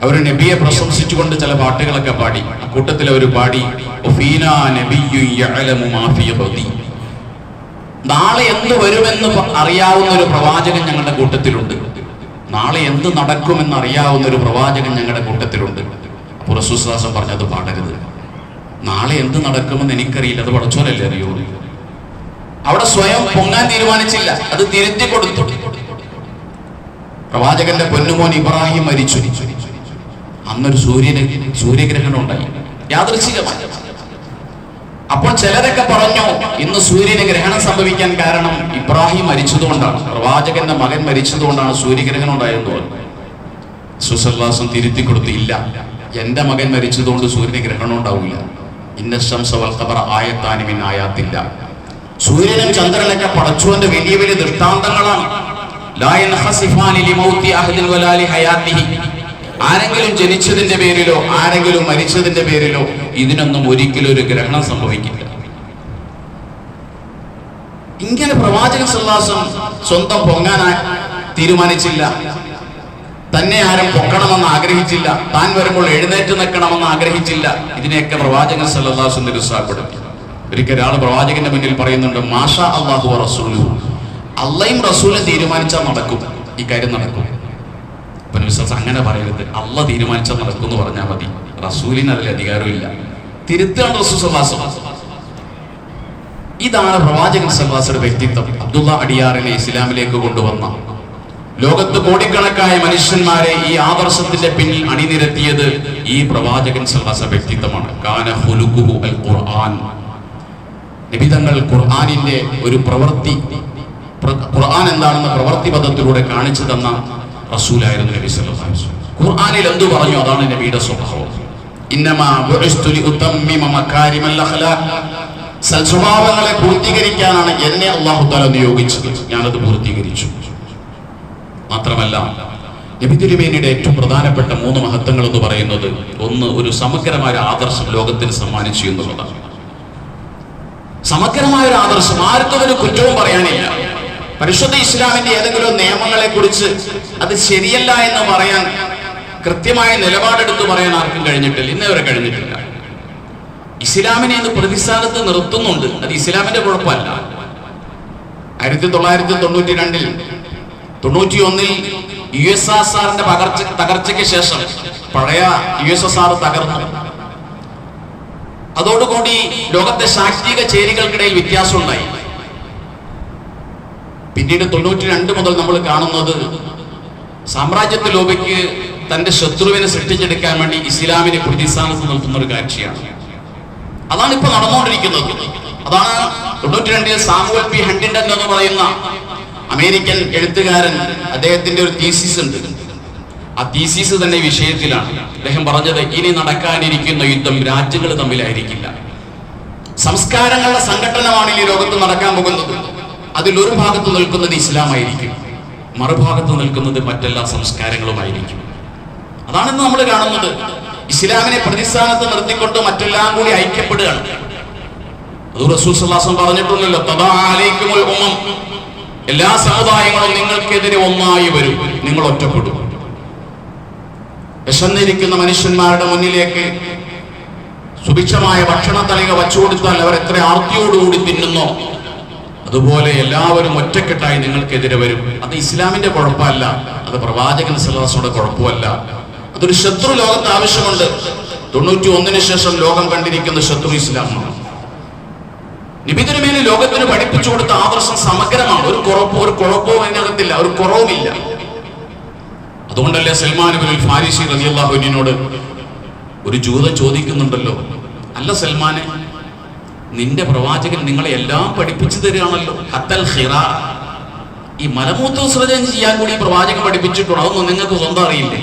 അവർ നബിയെ പ്രശംസിച്ചുകൊണ്ട് ചില പാട്ടുകളൊക്കെ പാടി. കൂട്ടത്തിൽ അവർ പാടി, നാളെ എന്ത് വരുമെന്ന് അറിയാവുന്ന ഒരു പ്രവാചകൻ ഞങ്ങളുടെ കൂട്ടത്തിലുണ്ട്. നാളെ എന്ത് നടക്കുമെന്ന് അറിയാവുന്ന ഒരു പ്രവാചകൻ ഞങ്ങളുടെ കൂട്ടത്തിലുണ്ട്. അപ്പോൾ റസൂൽ സല്ലല്ലാഹു അലൈഹി വസല്ലം പറഞ്ഞത് പാടരുത്. നാളെ എന്ത് നടക്കുമെന്ന് എനിക്കറിയില്ല, അത് പടച്ചോനല്ലേ അറിയൂ. അവിടെ സ്വയം പൊങ്ങാൻ തീരുമാനിച്ചില്ല, അത് തിരുത്തി കൊടുത്തു. പ്രവാചകന്റെ പൊന്നുമോൻ ഇബ്രാഹിം മരിച്ചു. അന്നൊരു സൂര്യഗ്രഹണം ഉണ്ടായി, യാദൃച്ഛികമായി. അപ്പോൾ ചിലരൊക്കെ പറഞ്ഞു, ഇന്ന് സൂര്യന് ഗ്രഹണം സംഭവിക്കാൻ കാരണം ഇബ്രാഹിം മരിച്ചതുകൊണ്ടാണ്, പ്രവാചകന്റെ മകൻ മരിച്ചതുകൊണ്ടാണ് സൂര്യഗ്രഹണം ഉണ്ടായെന്ന് പറഞ്ഞു. സുസല്ലാസം തിരുത്തി കൊടുത്ത്, ഇല്ല, എൻ്റെ മകൻ മരിച്ചതുകൊണ്ട് സൂര്യന് ഗ്രഹണം ഉണ്ടാവില്ല. ഇന്ന ശംസ വൽ ഖമറ ആയത്താനി മിൻ ആയാത്തില്ല. സൂര്യനും ചന്ദ്രനൊക്കെ പടച്ചോന്റെ വലിയ വലിയ ദൃഷ്ടാന്തങ്ങളാണ്. ലാ യൻഖസിഫാനി ലിമൗതി അഹദിൻ വലാ ലിഹയാതിഹി. ആരെങ്കിലും ജനിച്ചതിന്റെ പേരിലോ ആരെങ്കിലും മരിച്ചതിന്റെ പേരിലോ ഇതിനൊന്നും ഒരിക്കലും ഒരു ഗ്രഹണം സംഭവിക്കില്ല. ഇങ്ങനെ പ്രവാചകൻ സല്ലല്ലാഹു അലൈഹി വസല്ലം സ്വന്തം പൊങ്ങാൻ തീരുമാനിച്ചില്ല. തന്നെ ആരും പൊക്കണമെന്ന് ആഗ്രഹിച്ചില്ല. താൻ വരുമ്പോൾ എഴുന്നേറ്റ് നിൽക്കണമെന്ന് ആഗ്രഹിച്ചില്ല. ഇതിനെയൊക്കെ പ്രവാചകൻ സല്ലല്ലാഹു അലൈഹി വസല്ലം നിരുത്സാഹപ്പെടുത്തി. ഒരിക്കൽ ഒരാൾ പ്രവാചകന്റെ മുന്നിൽ പറയുന്നുണ്ട്, മാഷാ അല്ലാഹു വ റസൂലുഹു, അള്ളയും റസൂലും തീരുമാനിച്ചാൽ നടക്കും, ഈ കാര്യം നടക്കും. അപ്പൊ വിശ്വാസം അങ്ങനെ പറയരുത്. അള്ളാഹ് തീരുമാനിച്ചാൽ നടക്കും എന്ന് പറഞ്ഞാൽ മതി, റസൂലിന് അതിൽ അധികാരമില്ല. തിരുത്താണ് റസൂൽ സല്ലല്ലാഹു അലൈഹി വസല്ലം. ഇതാണ് പ്രവാചകൻ സല്ലല്ലാഹു അലൈഹി വസല്ലം വ്യക്തിത്വം. അബ്ദുള്ള അടിയാറിനെ ഇസ്ലാമിലേക്ക് കൊണ്ടുവന്ന, ലോകത്ത് കോടിക്കണക്കായ മനുഷ്യന്മാരെ ഈ ആദർശത്തിന്റെ പിന്നിൽ അണിനിരത്തിയത് ഈ പ്രവാചകൻ സല്ലല്ലാഹു അലൈഹി വസല്ലം വ്യക്തിത്വമാണ്. കാന ഖുലുഖുഹു അൽ ഖുർആൻ. നബിതങ്ങൾ ഖുർആനിന്റെ ഒരു പ്രവൃത്തി, ഖുർആൻ എന്താണെന്ന് പ്രവൃത്തി പദത്തിലൂടെ കാണിച്ചു തന്ന റസൂലായിരുന്നു നബി സല്ലല്ലാഹു അലൈഹി വസല്ലം. ഖുർആനിൽ എന്തു പറഞ്ഞു അതാണ് നബിയുടെ സ്വഭാവം. ഇന്നമാ ബുഇസ്തു ലിഉതമ്മിമ മകാരിമൽ അഖ്ലാഖ്. സൽസ്വഭാവങ്ങളെ പൂർത്തീകരിക്കാനാണ് എന്നെ അല്ലാഹു തആല നിയോഗിച്ചത്. ഞാനത് പൂർത്തീകരിച്ചു. മാത്രമല്ല, നബി തിരുമേനിയുടെ ഏറ്റവും പ്രധാനപ്പെട്ട 3 മഹത്വങ്ങൾ എന്ന് പറയുന്നത്, ഒന്ന്, ഒരു സമഗ്രമായ ആദർശം ലോകത്തിന് സമ്മാനിച്ചു എന്നുള്ളതാണ്. സമഗ്രമായ ഒരു ആദർശം, ആർക്കും ഒരു കുറ്റവും പറയാനില്ല. പരിശുദ്ധ ഇസ്ലാമിന്റെ ഏതെങ്കിലും നിയമങ്ങളെ കുറിച്ച് അത് ശരിയല്ല എന്ന് പറയാൻ, കൃത്യമായ നിലപാടെടുത്ത് പറയാൻ ആർക്കും കഴിഞ്ഞിട്ടില്ല, ഇന്നേവരെ കഴിഞ്ഞിട്ടില്ല. ഇസ്ലാമിനെ ഇന്ന് പ്രതിസ്ഥാനത്ത് നിർത്തുന്നുണ്ട്. അത് ഇസ്ലാമിന്റെ കുഴപ്പമല്ല. 1992-ൽ 91-ൽ USSRന്റെ തകർച്ചയ്ക്ക് ശേഷം പഴയ USSR തകർന്നു. അതോടുകൂടി ലോകത്തെ ശാക്തിക ചേരികൾക്കിടയിൽ വ്യത്യാസമുണ്ടായി. പിന്നീട് 92 മുതൽ നമ്മൾ കാണുന്നത് സാമ്രാജ്യത്വ ലോബിക്ക് തന്റെ ശത്രുവിനെ സൃഷ്ടിച്ചെടുക്കാൻ വേണ്ടി ഇസ്ലാമിനെ പ്രതിസ്ഥാനത്ത് നിർത്തുന്ന ഒരു കാഴ്ചയാണ്. അതാണ് ഇപ്പൊ നടന്നുകൊണ്ടിരിക്കുന്നത്. അതാണ് 92-ൽ സാമുവൽ പി ഹണ്ടിൻടൺ എന്ന് പറയുന്ന അമേരിക്കൻ എഴുത്തുകാരൻ, അദ്ദേഹത്തിന്റെ ഒരു തീസിസ് ഉണ്ട്. ആ തീസിസ് തന്നെ വിഷയത്തിലാണ്. അദ്ദേഹം പറഞ്ഞത്, ഇനി നടക്കാനിരിക്കുന്ന യുദ്ധം രാജ്യങ്ങൾ തമ്മിലായിരിക്കില്ല, സംസ്കാരങ്ങളുടെ സംഘടനമാണ് ഈ ലോകത്ത് നടക്കാൻ പോകുന്നത്. അതിലൊരു ഭാഗത്ത് നിൽക്കുന്നത് ഇസ്ലാമായിരിക്കും, മറുഭാഗത്ത് നിൽക്കുന്നത് മറ്റെല്ലാ സംസ്കാരങ്ങളുമായിരിക്കും. അതാണെന്ന് നമ്മൾ കാണുന്നത്. ഇസ്ലാമിനെ പ്രതിസ്ഥാനത്ത് നിർത്തിക്കൊണ്ട് മറ്റെല്ലാം കൂടി ഐക്യപ്പെടുകയാണ്. അത് റസൂൽ സല്ലല്ലാഹു അലൈഹി വസല്ലം പറഞ്ഞിട്ടുണ്ടല്ലോ, തദാ അലൈക്കുമുൽ ഉമ്മം, എല്ലാ സമുദായങ്ങളും നിങ്ങൾക്കെതിരെ ഒന്നായി വരും, നിങ്ങൾ ഒറ്റപ്പെടും. വിശന്നിരിക്കുന്ന മനുഷ്യന്മാരുടെ മുന്നിലേക്ക് സുഭിക്ഷമായ ഭക്ഷണ തളിക വച്ചു കൊടുത്താൽ അവർ എത്ര ആർത്തിയോടുകൂടി തിന്നുന്നോ അതുപോലെ എല്ലാവരും ഒറ്റക്കെട്ടായി നിങ്ങൾക്കെതിരെ വരും. അത് ഇസ്ലാമിന്റെ കുഴപ്പമല്ല, അത് പ്രവാചകൻ സല്ലല്ലാഹു അലൈഹി വസല്ലം കുഴപ്പമല്ല. അതൊരു ശത്രു ലോകത്ത് ആവശ്യമുണ്ട്. 91-ന് ശേഷം ലോകം കണ്ടിരിക്കുന്ന ശത്രു ഇസ്ലാമാണ്. നബി തിരുമേനി ലോകത്തിന് പഠിപ്പിച്ചു കൊടുത്ത ആദർശം സമഗ്രമാണ്. ഒരു കുഴപ്പവും അതിനകത്തില്ല, ഒരു കുറവുമില്ല. അതുകൊണ്ടല്ലേ സൽമാൻ ഇബ്നുൽ ഫാരിസി റളിയല്ലാഹു അൻഹുവിനോട് ഒരു ജൂതൻ ചോദിക്കുന്നുണ്ടല്ലോ, അല്ല സൽമാനെ, നിന്റെ പ്രവാചകൻ നിങ്ങളെ എല്ലാം പഠിപ്പിച്ചു തരികയാണല്ലോ, ഹത്തൽ ഖിറാ, ഈ മലമൂത്ര വിസർജനം ചെയ്യാൻ കൂടി പ്രവാചകൻ പഠിപ്പിച്ചിട്ടുണ്ടോ? അതൊന്നും നിങ്ങൾക്ക് സ്വന്തം അറിയില്ലേ?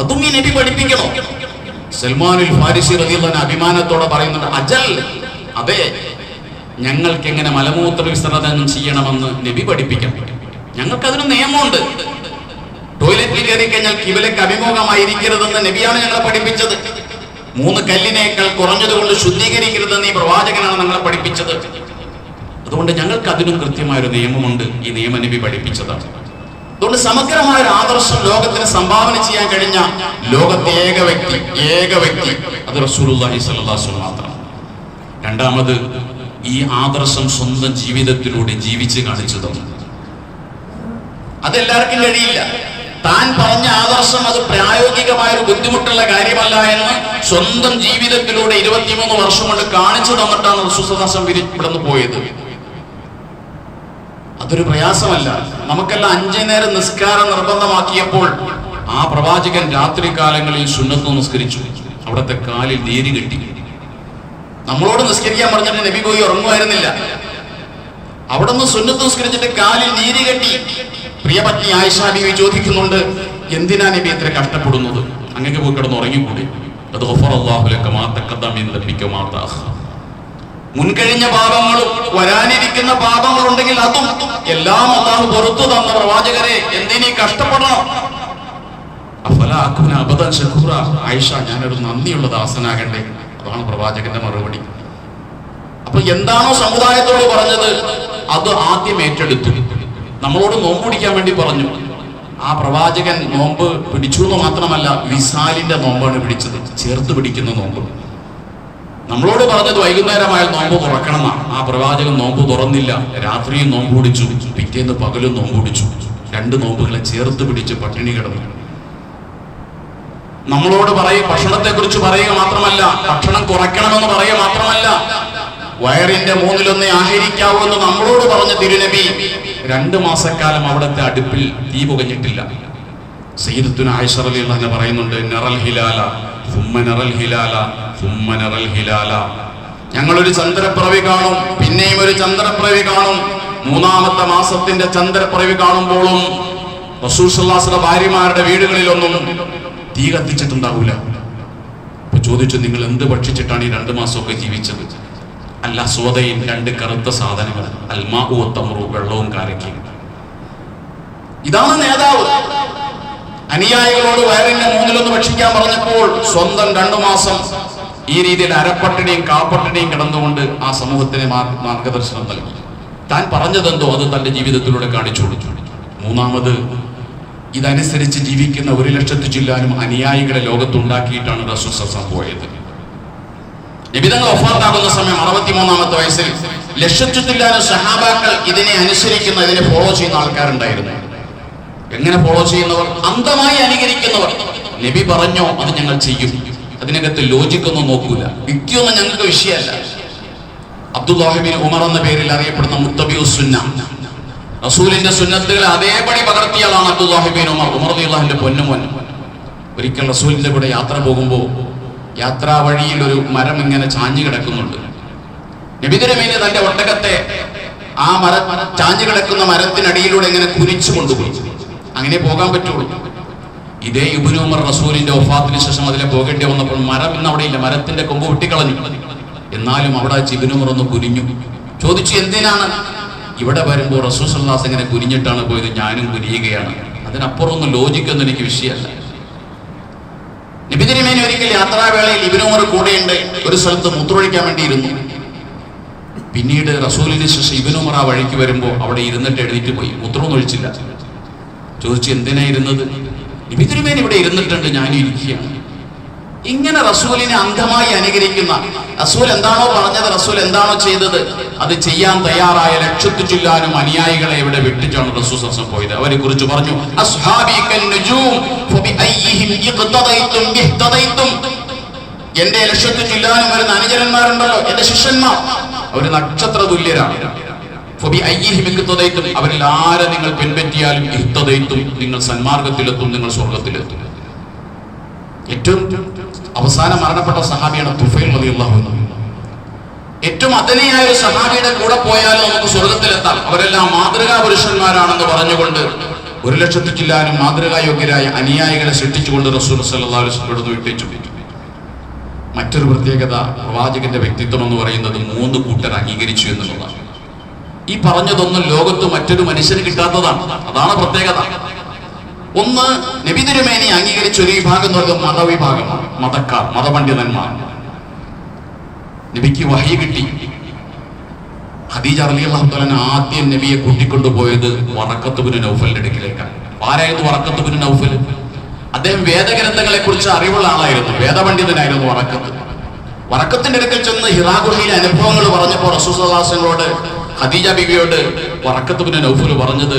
അതും ഈ നബി പഠിപ്പിക്കണോ? സൽമാനുൽ ഫാരിസി റളിയല്ലാഹു അൻഹു അഭിമാനത്തോടെ പറയുന്നുണ്ട്, അജൽ, അതെ, ഞങ്ങൾക്ക് എങ്ങനെ മലമൂത്ര വിസർജനം ചെയ്യണമെന്ന് നബി പഠിപ്പിക്കണം. ഞങ്ങൾക്ക് അതിന് നിയമമുണ്ട്. ടോയ്ലറ്റിൽ കയറി കഴിഞ്ഞാൽ കിബിലക്ക് അഭിമുഖമായിരിക്കരുതെന്ന് നബിയാണ് ഞങ്ങളെ പഠിപ്പിച്ചത്. 3 കല്ലിനേക്കാൾ കുറഞ്ഞതുകൊണ്ട് ശുദ്ധീകരിക്കരുതെന്ന് ഈ പ്രവാചകനാണ് ഞങ്ങളെ പഠിപ്പിച്ചത്. അതുകൊണ്ട് ഞങ്ങൾക്ക് അതിനും കൃത്യമായൊരു നിയമമുണ്ട്. ഈ നിയമം നബി പഠിപ്പിച്ചതാണ്. അതുകൊണ്ട് സമഗ്രമായ ഒരു ആദർശം ലോകത്തിന് സംഭാവന ചെയ്യാൻ കഴിഞ്ഞ ലോകത്തെ ഏക വ്യക്തി അത് റസൂലുള്ളാഹി സ്വല്ലല്ലാഹു അലൈഹി വസല്ലം മാത്രമാണ്. രണ്ടാമത്, ഈ ആദർശം സ്വന്തം ജീവിതത്തിലൂടെ ജീവിച്ച് കാണിച്ചു തന്നു. അതെല്ലാവർക്കും കഴിയില്ല. താൻ പറഞ്ഞ ആദർശം അത് പ്രായോഗികമായ ഒരു ബുദ്ധിമുട്ടുള്ള കാര്യമല്ല എന്ന് സ്വന്തം ജീവിതത്തിലൂടെ 23 വർഷം കൊണ്ട് കാണിച്ചു തന്നിട്ടാണ് റസൂൽ സല്ലല്ലാഹു അലൈഹി വസല്ലം ഇവിടുന്ന് പോയത്. അതൊരു പ്രയാസമല്ല. നമുക്കെല്ലാം 5 നേരം നിസ്കാരം നിർബന്ധമാക്കിയപ്പോൾ ആ പ്രവാചകൻ രാത്രി കാലങ്ങളിൽ സുന്നത്ത് നിസ്കരിച്ചു. അവിടുത്തെ കാലിൽ നീര് കെട്ടി. നമ്മളോട് നിസ്കരിക്കാൻ പറഞ്ഞിട്ട് നബി പോയി ഉറങ്ങുമായിരുന്നില്ല. അവിടെ നിന്ന് സുന്നത്ത് നിസ്കരിച്ചിട്ട് കാലിൽ നീര് കെട്ടി. പ്രിയപത്നി ആയിഷ ബീവി ചോദിക്കുന്നുണ്ട്, എന്തിനാ നബി ഇത്ര കഷ്ടപ്പെടുന്നത്? അങ്ങക്ക് പോയി കിടന്ന് ഉറങ്ങിക്കൂടി? അത് ഗഫറല്ലാഹു ലക മാ തഖദ്ദമ മിൻ ദംബിക മാ തഅഖർ. മുൻകഴിഞ്ഞ പാപങ്ങളും വരാനിരിക്കുന്ന പാപങ്ങളുണ്ടെങ്കിൽ അതും എല്ലാം അല്ലാഹു പുറത്തു തന്ന പ്രവാചകരെ എന്തിനീ കഷ്ടപ്പെടണം? അഫലാ അകുന അബദൻ ശകൂറ. ആയിഷ, ഞാനൊരു നന്ദിയുള്ള ദാസനാകണ്ടേ? അതാണ് പ്രവാചകന്റെ മറുപടി. അപ്പൊ എന്താണോ സമുദായത്തോട് പറഞ്ഞത് അത് ആദ്യം ഏറ്റെടുത്തു. നമ്മളോട് നോമ്പ് പിടിക്കാൻ വേണ്ടി പറഞ്ഞു. ആ പ്രവാചകൻ നോമ്പ് പിടിച്ചു എന്ന് മാത്രമല്ല, വിസാലിന്റെ നോമ്പാണ് പിടിച്ചത്, ചേർത്ത് പിടിക്കുന്ന നോമ്പ്. നമ്മളോട് പറഞ്ഞത് വൈകുന്നേരമായാൽ നോമ്പ് തുറക്കണം എന്നാണ്. ആ പ്രവാചകൻ നോമ്പ് തുറന്നില്ല, രാത്രിയും നോമ്പ് പിടിച്ചു, പിറ്റേന്ന് പകലും നോമ്പ് പിടിച്ചു. 2 നോമ്പുകളെ ചേർത്ത് പിടിച്ച് പട്ടിണി കിടന്നു. നമ്മളോട് ഭക്ഷണത്തെ കുറിച്ച് പറയുക മാത്രമല്ല, ഭക്ഷണം കുറയ്ക്കണമെന്ന് പറയുക മാത്രമല്ല, വയറിന്റെ 1/3 ആഹരിക്കാവൂ എന്ന് നമ്മളോട് പറഞ്ഞ തിരുനബി 2 മാസക്കാലം അവിടുത്തെ അടുപ്പിൽ തീ പുകഞ്ഞിട്ടില്ല. സയ്യിദത്തുന ആയിഷ റളിയല്ലാഹു അൻഹ പറയുന്നുണ്ട്, നറൽ ഹിലാല സുമ്മ നറൽ ഹിലാല സുമ്മ നറൽ ഹിലാല. ഞങ്ങളൊരു ചന്ദ്രപ്പിറവി കാണും, പിന്നെയും ഒരു ചന്ദ്രപ്പിറവി കാണും. 3-ാമത്തെ മാസത്തിന്റെ ചന്ദ്രപ്പിറവി കാണുമ്പോഴും റസൂൽ സല്ലല്ലാഹു അലൈഹി വസല്ലം ഭാര്യമാരുടെ വീടുകളിലൊന്നും തീ കത്തിച്ചിട്ടുണ്ടാവൂല. അപ്പൊ ചോദിച്ചു, നിങ്ങൾ എന്ത് ഭക്ഷിച്ചിട്ടാണ് ഈ 2 മാസമൊക്കെ ജീവിച്ചത്? അല്ല, സ്വതയിൽ 2 കറുത്ത സാധനങ്ങൾ, അൽമാഉ വത്തംറു, വെള്ളവും കാരക്കയും. ഇതാണ് നേതാവ്. അനുയായികളോട് വയറിന്റെ 1/3 ഭക്ഷിക്കാൻ പറഞ്ഞപ്പോൾ സ്വന്തം 2 മാസം ഈ രീതിയിൽ അരപ്പട്ടിണിയും കാപ്പട്ടിണിയും കിടന്നുകൊണ്ട് ആ സമൂഹത്തിന് മാർഗദർശനം നൽകി. താൻ പറഞ്ഞതെന്തോ അത് തന്റെ ജീവിതത്തിലൂടെ കാണിച്ചു കൊടുത്തു. 3-ാമത്, ഇതനുസരിച്ച് ജീവിക്കുന്ന 1 ലക്ഷത്തി ചില്ലാനും അനുയായികളെ ലോകത്തുണ്ടാക്കിയിട്ടാണ് റസൂൽ സല്ലല്ലാഹു പോയത്. നബി തങ്ങൾ വഫാത്താകുന്ന സമയം 63-ാമത്തെ വയസ്സിൽ ലക്ഷത്തില്ലാനും സഹാബാക്കൾ ഇതിനെ അനുസരിക്കുന്ന, ഇതിനെ ഫോളോ ചെയ്യുന്ന ആൾക്കാരുണ്ടായിരുന്നു. എങ്ങനെ ഫോളോ ചെയ്യുന്നവർ? അന്ധമായി അനുകരിക്കുന്നവർ. നബി പറഞ്ഞോ അത് ഞങ്ങൾ ചെയ്യും, അതിനകത്ത് ലോജിക്കൊന്നും നോക്കൂല, യുക്തിയൊന്നും ഞങ്ങൾക്ക് വിഷയമല്ല. അബ്ദുല്ലാഹി ബിൻ ഉമർ എന്ന പേരിൽ അറിയപ്പെടുന്ന മുത്തബിഉസ് സുന്ന, റസൂലിന്റെ സുന്നത്തുകളെ അതേപടി പകർത്തിയാളാണ് അബ്ദുല്ലാഹി ബിൻ ഉമർ. ഉമർ റളിയല്ലാഹുവിന്റെ പൊന്നുമോൻ. ഒരിക്കൽ റസൂലിന്റെ കൂടെ യാത്ര പോകുമ്പോൾ യാത്രാ വഴിയിൽ ഒരു മരം ഇങ്ങനെ ചാഞ്ഞു കിടക്കുന്നുണ്ട്. നബി തിരുമേനി തന്റെ ഒട്ടകത്തെ ആ ചാഞ്ഞു കിടക്കുന്ന മരത്തിനടിയിലൂടെ ഇങ്ങനെ കുനിച്ചു കൊണ്ടുപോയി. അങ്ങനെ പോകാൻ പറ്റുള്ളൂ. ഇതേ ഇബ്നു ഉമർ റസൂലിന്റെ വഫാത്തിന് ശേഷം അതിലെ പോകേണ്ടി വന്നപ്പോൾ മരം ഇന്ന് അവിടെ ഇല്ല, മരത്തിന്റെ കൊമ്പ് വെട്ടിക്കളഞ്ഞു. എന്നാലും അവിടെ ഇബ്നു ഉമർ ഒന്ന് കുനിഞ്ഞു. ചോദിച്ചു, എന്തിനാണ്? ഇവിടെ വരുമ്പോൾ റസൂൽ സല്ലല്ലാഹു അലൈഹി വസല്ലം ഇങ്ങനെ കുനിഞ്ഞിട്ടാണ് പോയത്, ഞാനും കുനിയുകയാണ്. അതിനപ്പുറം ഒന്നും ലോജിക്കൊന്നും എനിക്ക് വിഷയമല്ല. നബി തിരുമേനി ഒരിക്കൽ യാത്രാവേളയിൽ ഇബ്നു ഉമർ കൂടെയുണ്ട്. ഒരു സ്ഥലത്ത് മൂത്രമൊഴിക്കാൻ വേണ്ടി ഇരുന്നു. പിന്നീട് റസൂലിന് ശേഷം ഇബ്നു ഉമർ ആ വഴിക്ക് വരുമ്പോൾ അവിടെ ഇരുന്നിട്ട് എഴുന്നേറ്റ് പോയി, മൂത്രമൊന്നും ഒഴിച്ചില്ല. ചോദിച്ചു, എന്തിനാ ഇരുന്നത്? നബി തിരുമേനി ഇവിടെ ഇരുന്നിട്ടുണ്ട്, ഞാനും ഇരിക്കുകയാണ്. ഇങ്ങനെ റസൂലിനെ അന്ധമായി അനുകരിക്കുന്ന, റസൂൽ എന്താണോ പറഞ്ഞത്, റസൂൽ എന്താണോ ചെയ്തത് അത് ചെയ്യാൻ തയ്യാറായ ലക്ഷത്തി ചുല്ലാനും അനുയായികളെ ഇവിടെ വിട്ടിട്ടാണ് റസൂൽ സല്ലല്ലാഹു അലൈഹി വസല്ലം പോയത്. അവരെ കുറിച്ച് പറഞ്ഞു, അസ്ഹാബി കന്നുജൂം ഫബിഅയ്യിഹിം ഇഖ്തദൈതും ഇഹ്തദൈതും. എന്റെ ലക്ഷത്തി ചുല്ലാനും വരുന്ന അനുചരന്മാരുണ്ടല്ലോ, എന്റെ ശിഷ്യന്മാർ, അവർ നക്ഷത്ര തുല്യരാണ്. ഫബിഅയ്യിഹിം ഇഖ്തദൈതും, അവരിൽ ആരെ നിങ്ങൾ പിൻപറ്റിയാലും ഇഹ്തദൈതും, നിങ്ങൾ സന്മാർഗത്തിലെത്തും, നിങ്ങൾ സ്വർഗത്തിലെത്തും. ഏറ്റവും അവസാനം മരണപ്പെട്ട സഹാബിയാണ് തുഫൈൽ റളിയല്ലാഹു അൻഹു. ഏറ്റവും അദനിയായ ഒരു സഹാബിയുടെ കൂടെ പോയാലും നമുക്ക് സ്വർഗത്തിലെത്താം. അവരെല്ലാം മാതൃകാ പുരുഷന്മാരാണെന്ന് പറഞ്ഞുകൊണ്ട് 1 ലക്ഷത്തി ചില്ലാനും മാതൃകായോഗ്യരായ അനുയായികളെ സൃഷ്ടിച്ചുകൊണ്ട് റസൂൽ സല്ലല്ലാഹു അലൈഹി വസല്ലം വിട്ടേച്ചു. മറ്റൊരു പ്രത്യേകത, പ്രവാചകന്റെ വ്യക്തിത്വം എന്ന് പറയുന്നത് 3 കൂട്ടർ അംഗീകരിച്ചു എന്നുള്ളതാണ്. ഈ പറഞ്ഞതൊന്നും ലോകത്ത് മറ്റൊരു മനുഷ്യന് കിട്ടാത്തതാണ്. അതാണ് പ്രത്യേകത. ഒന്ന്, നബി തിരുമേനി അംഗീകരിച്ച ഒരു വിഭാഗം എന്ന് പറയുന്നത് മതവിഭാഗമാണ്, മതക്കാർ, മതപണ്ഡിതന്മാർ. നബിക്ക് വഹി കിട്ടി. ഖദീജ റളിയല്ലാഹു തആല ആദ്യം നബിയെ കൂട്ടിക്കൊണ്ടുപോയത് വറഖത്ത് ബിൻ നൗഫലിന്റെ അടുക്കിലേക്കാണ്. ആരായിരുന്നു വറഖത്ത് ബിൻ നൗഫൽ? അദ്ദേഹം വേദഗ്രന്ഥങ്ങളെ കുറിച്ച് അറിവുള്ള ആളായിരുന്നു, വേദപണ്ഡിതനായിരുന്നു വറഖത്ത്. വറഖത്തിന്റെ അടുക്കൽ ചെന്ന് ഹിറാ ഗുഹയിലെ അനുഭവങ്ങൾ പറഞ്ഞപ്പോൾ റസൂൽ സല്ലല്ലാഹു അലൈഹി വസല്ലമയോട്, ഖദീജ ബിവിയോട് വറഖത്ത് ബിൻ നൗഫൽ പറഞ്ഞത്,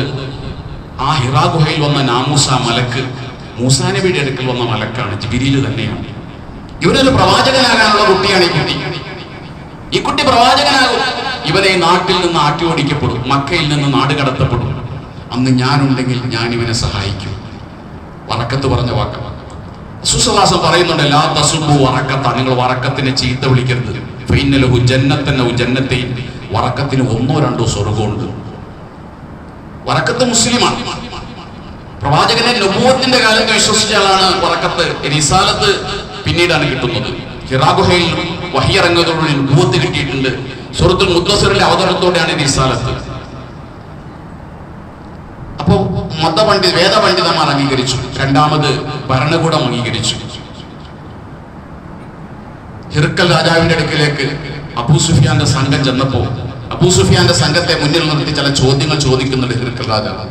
ആ ഹിറാ ഗുഹയിൽ വന്ന നാമൂസ മലക്ക് മൂസാ നബിയുടെ അടുക്കൽ വന്ന മലക്കാണ്, ജിബ്രീൽ തന്നെയാണ്. ഇവനൊരു പ്രവാചകനാകാനുള്ള കുട്ടിയാണ് ഈ കുട്ടി പ്രവാചകനാകും. ഇവനെ നാട്ടിൽ നിന്ന് ആട്ടി ഓടിക്കപ്പെടും, മക്കയിൽ നിന്ന് നാട് കടത്തപ്പെടും. അന്ന് ഞാനുണ്ടെങ്കിൽ ഞാൻ ഇവനെ സഹായിക്കും. വറക്കത്ത് പറഞ്ഞ വാക്ക് റസൂൽ സല്ലല്ലാഹു അലൈഹി വസല്ലം പറയുന്നുണ്ട്, ലാ തസുബു വറക്കത്ത, നിങ്ങൾ വറക്കത്തിനെ ചീത്ത വിളിക്കരുത്. ഫഇന്നലഹു ജന്നത്തൻ ഔ ജന്നത്തൈൻ, വറക്കത്തിന് 1-2 സ്വർഗ്ഗമുണ്ട്. വറക്കത്ത് മുസ്ലിമാണ്. പ്രവാചകനെ നബുവത്തിന്റെ കാലത്ത് വിശ്വസിച്ച ആളാണ് വറക്കത്ത്. റിസാലത്ത് പിന്നീടാണ് കിട്ടുന്നത്. ഹിറാ ഗുഹയിൽ വഹി ഇറങ്ങുന്നതോടുകൂടി നബുവത്ത് കിട്ടിയിട്ടുണ്ട്. സൂറത്തുൽ മുദ്ദസ്സിറിലെ അവതരണത്തോടെയാണ് റിസാലത്ത്. അപ്പോ വേദപണ്ഡിതന്മാർ അംഗീകരിച്ചു. രണ്ടാമത് ഭരണകൂടം അംഗീകരിച്ചു. ഹിർക്കൽ രാജാവിന്റെ അടുക്കിലേക്ക് അബൂ സുഫിയാന്റെ സംഘം ചെന്നപ്പോ അബൂ സുഫിയാന്റെ സംഘത്തെ മുന്നിൽ നിർത്തി ചില ചോദ്യങ്ങൾ ചോദിക്കുന്നുണ്ട് ഹിർക്കൽ രാജാവ്.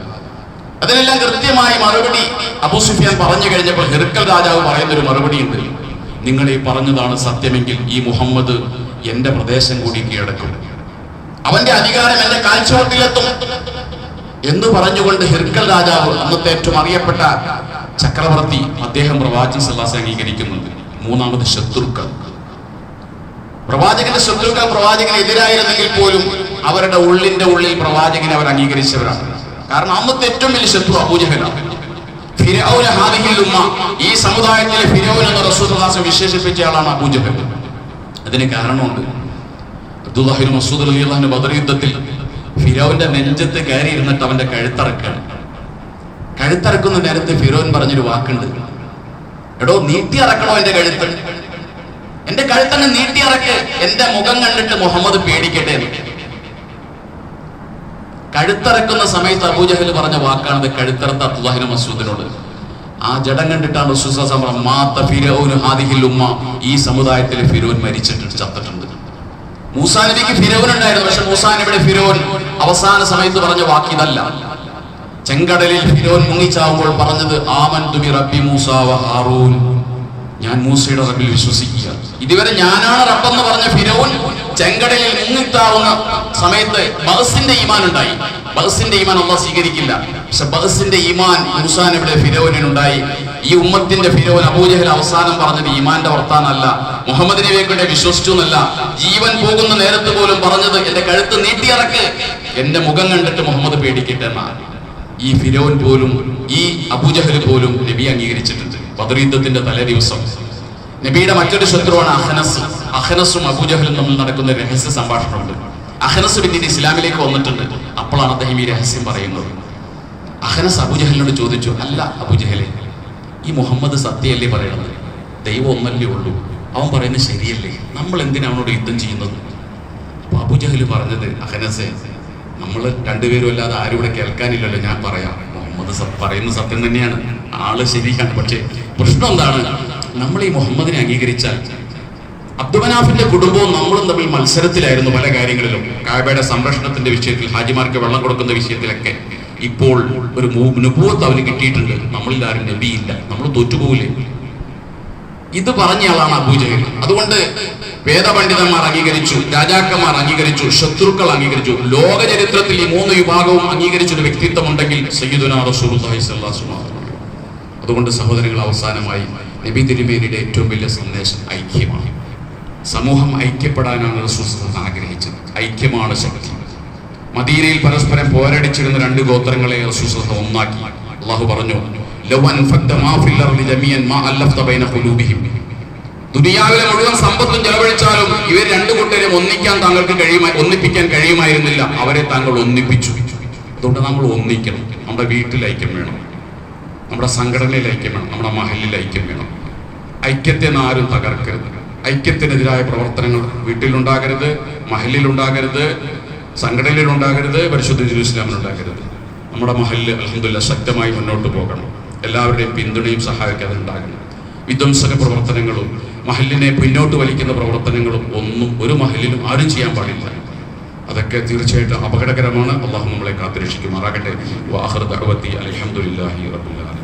അതിനെല്ലാം കൃത്യമായി മറുപടി അബൂ സുഫിയാൻ പറഞ്ഞു കഴിഞ്ഞപ്പോൾ ഹിർക്കൽ രാജാവ് പറയുന്നൊരു മറുപടി ഉണ്ട്. നിങ്ങൾ ഈ പറഞ്ഞതാണ് സത്യമെങ്കിൽ ഈ മുഹമ്മദ് എന്റെ പ്രദേശം കൂടി കീഴടക്കും, അവന്റെ അധികാരം എന്റെ കാൽച്ചുവട്ടിലെത്തും എന്ന് പറഞ്ഞുകൊണ്ട് ഹിർക്കൽ രാജാവ്, അന്നത്തെ ഏറ്റവും അറിയപ്പെട്ട ചക്രവർത്തി, അദ്ദേഹം പ്രവാചകൻ സല്ലല്ലാഹു അലൈഹി വസല്ലം അംഗീകരിക്കുന്നുണ്ട്. മൂന്നാമത് ശത്രുക്കൾ, പ്രവാചകന്റെ ശത്രുക്കൾ പ്രവാചകന് എതിരായിരുന്നെങ്കിൽ പോലും അവരുടെ ഉള്ളിൽ പ്രവാചകനെ അവർ അംഗീകരിച്ചവരാണ്. കാരണം അന്നത്തെ ഏറ്റവും വലിയ ശത്രു അബൂജഹലാണ്. ഫിർഔന ഹാദിഹിൽ ഉമ്മ, ഈ സമുദായത്തിലെ ഫിർഔൻ എന്ന റസൂൽ സല്ലല്ലാഹു അലൈഹി വസല്ലം വിശേഷിപ്പിച്ച ആളാണ് അബൂജഹൽ. അതിന് കാരണമുണ്ട്. അബ്ദുല്ലാഹ് ഇബ്നു മസ്ഊദ് റളിയല്ലാഹു അൻഹു ബദർ യുദ്ധത്തിൽ ഫിർഔന്റെ നെഞ്ചത്ത് കയറി ഇരുന്നിട്ട് അവന്റെ കഴുത്തറക്കാണ്. കഴുത്തറക്കുന്ന നേരത്തെ ഫിർഔൻ പറഞ്ഞൊരു വാക്കുണ്ട്, എടോ നീട്ടി അറക്കണോ എന്റെ കഴുത്ത്, എന്റെ കഴുത്തങ്ങ് നീട്ടിയിറക്ക്, എന്റെ മുഖം കണ്ടിട്ട് മുഹമ്മദ് പേടിക്കട്ടെ. കഴുത്തിറക്കുന്ന സമയത്ത് അബൂജഹൽ പറഞ്ഞ വാക്കാണത്. കഴുത്തിറത്ത അബ്ദുല്ലാഹി ഇബ്നു മസ്ഊദിനോട് ആ ജഡം കണ്ടിട്ടാണ് റസൂൽ സല്ലല്ലാഹു അലൈഹി വസല്ലം മാത ഫിർഔൻ ഹാദിഹിൽ ഉമ്മ, ഈ സമുദായത്തിൽ ഫിർഔൻ മരിച്ചിട്ടുണ്ട്, ചത്തിട്ടുണ്ട്. മൂസാ നബിക്ക് ഫിർഔൻ ഉണ്ടായിരുന്നു. പക്ഷെ മൂസാ നബിയുടെ ഫിർഔൻ അവസാന സമയത്ത് പറഞ്ഞ വാക്ക് ഇതല്ല. ചെങ്കടലിൽ ഫിർഔൻ മുങ്ങിച്ചാവുമ്പോൾ പറഞ്ഞത് ആമൻതു ബി റബ്ബി മൂസ വ ഹാറൂൻ, ഞാൻ മൂസയുടെ റബ്ബിൽ വിശ്വസിക്കുക. ഇതുവരെ ഞാനാണ് റബ്ബെന്ന് പറഞ്ഞ ഫിർഔൻ ചെങ്കടലിൽ മുങ്ങിത്താവുന്ന സമയത്ത് ബഹസിന്റെ ഈമാൻ ഉണ്ടായി. ബഹസിന്റെ ഈമാൻ അല്ലാഹു സ്വീകരിക്കില്ല. പക്ഷെ ബഹസിന്റെ ഈമാൻ മൂസാ നബിയുടെ ഫിർഔനിനുണ്ടായി. ഈ ഉമ്മത്തിന്റെ ഫിർഔൻ അബൂജഹൽ അവസാനം പറഞ്ഞത് ഈമാന്റെ വർത്താനല്ല, മുഹമ്മദ് നബിയെ കൊണ്ട് വിശ്വസിച്ചു എന്നല്ല, ജീവൻ പോകുന്ന നേരത്ത് പോലും പറഞ്ഞത് എന്റെ കഴുത്ത് നീട്ടിയിറക്ക്, എന്റെ മുഖം കണ്ടിട്ട് മുഹമ്മദ് പേടിക്കട്ടെ എന്നാണ്. ഈ ഫിർഔൻ പോലും ഈ അബൂജഹൽ പോലും നബി അംഗീകരിച്ചിട്ടുണ്ട്. ബദർ യുദ്ധത്തിന്റെ തലേ ദിവസം നബിയുടെ മറ്റൊരു ശത്രുവാണ് അഹ്നസ്. അഹ്നസും അബൂജഹലും തമ്മിൽ നടക്കുന്ന രഹസ്യ സംഭാഷണമുണ്ട്. അഹ്നസ് പിന്നീട് ഇസ്ലാമിലേക്ക് വന്നിട്ടുണ്ട്. അപ്പോഴാണ് അദ്ദേഹം ഈ രഹസ്യം പറയുന്നത്. അഹ്നസ് അബൂജഹലിനോട് ചോദിച്ചു, അല്ല അബൂജഹലെ, ഈ മുഹമ്മദ് സത്യമല്ലേ പറയണത്? ദൈവം ഒന്നല്ലേ ഉള്ളൂ, അവൻ പറയുന്നത് ശരിയല്ലേ, നമ്മൾ എന്തിനാ അവനോട് യുദ്ധം ചെയ്യുന്നത്? അപ്പൊ അബൂജഹൽ പറഞ്ഞത്, അഹ്നസെ, നമ്മൾ രണ്ടുപേരും അല്ലാതെ ആരും ഇവിടെ കേൾക്കാനില്ലല്ലോ, ഞാൻ പറയാം, മുഹമ്മദ് പറയുന്ന സത്യം തന്നെയാണ്, ആള് ശരിയാണ്. പക്ഷേ പ്രശ്നം എന്താണ്? നമ്മൾ ഈ മുഹമ്മദിനെ അംഗീകരിച്ചാൽ അബ്ദുമനാഫിന്റെ കുടുംബവും നമ്മളും തമ്മിൽ മത്സരത്തിലായിരുന്നു പല കാര്യങ്ങളിലും. കാബയുടെ സംരക്ഷണത്തിന്റെ വിഷയത്തിൽ, ഹാജിമാർക്ക് വെള്ളം കൊടുക്കുന്ന വിഷയത്തിലൊക്കെ. ഇപ്പോൾ ഒരു നുബുവത്ത് അവന് കിട്ടിയിട്ടുണ്ട്, നമ്മളിൽ ആരും നബിയില്ല, നമ്മൾ തോറ്റുപോകില്ലേ? ഇത് പറഞ്ഞയാളാണ് അബൂജഹൽ. അതുകൊണ്ട് വേദപണ്ഡിതന്മാർ അംഗീകരിച്ചു, രാജാക്കന്മാർ അംഗീകരിച്ചു, ശത്രുക്കൾ അംഗീകരിച്ചു. ലോക ചരിത്രത്തിൽ ഈ മൂന്ന് വിഭാഗവും അംഗീകരിച്ചൊരു വ്യക്തിത്വം ഉണ്ടെങ്കിൽ സയ്യിദുനാ റസൂലുള്ളാഹി സ്വല്ലല്ലാഹു അലൈഹി വസല്ലം. അതുകൊണ്ട് സഹോദരങ്ങൾ, അവസാനമായി നബി തിരുമേനിയുടെ ഏറ്റവും വലിയ സന്ദേശം ഐക്യമാണ്. സമൂഹം ഐക്യപ്പെടാനാണ് റസൂൽ ആഗ്രഹിച്ചത്. ഐക്യമാണ് ശക്തി. മദീനയിൽ പരസ്പരം പോരടിച്ചിരുന്ന രണ്ട് ഗോത്രങ്ങളെ റസൂൽ ഒന്നാക്കി. അള്ളാഹു പറഞ്ഞു, ദുനിയാവിലെ മുഴുവൻ സമ്പത്തും ചെലവഴിച്ചാലും ഇവർ രണ്ടു കൂട്ടരെ ഒന്നിപ്പിക്കാൻ കഴിയുമായിരുന്നില്ല. അവരെ താങ്കൾ ഒന്നിപ്പിച്ചു. അതുകൊണ്ട് നമ്മൾ ഒന്നിക്കണം. നമ്മുടെ വീട്ടിൽ ഐക്യം വേണം, നമ്മുടെ സംഘടനയിൽ ഐക്യം വേണം, നമ്മുടെ മഹലിൽ ഐക്യം വേണം. ഐക്യത്തെ ആരും തകർക്കരുത്. ഐക്യത്തിനെതിരായ പ്രവർത്തനങ്ങൾ വീട്ടിലുണ്ടാകരുത്, മഹലിലുണ്ടാകരുത്, സംഘടനയിലുണ്ടാകരുത്, പരിശുദ്ധ ഇസ്ലാമിലുണ്ടാകരുത്. നമ്മുടെ മഹലിൽ അൽഹംദുലില്ലാഹ് ശക്തമായി മുന്നോട്ട് പോകണം. എല്ലാവരുടെയും പിന്തുണയും സഹായിക്കാതെ ഉണ്ടാകണം. വിധ്വംസക പ്രവർത്തനങ്ങളും മഹലിനെ പിന്നോട്ട് വലിക്കുന്ന പ്രവർത്തനങ്ങളും ഒന്നും ഒരു മഹലിലും ആരും ചെയ്യാൻ പാടില്ല. അതൊക്കെ തീർച്ചയായിട്ടും അപകടകരമാണ്. അള്ളാഹു നമ്മളെ കാത്തുരക്ഷിക്കുമാറാകട്ടെ. വആഖിറു ദഅവതി അൽഹംദുലില്ലാഹി റബ്ബിൽ ആലമീൻ.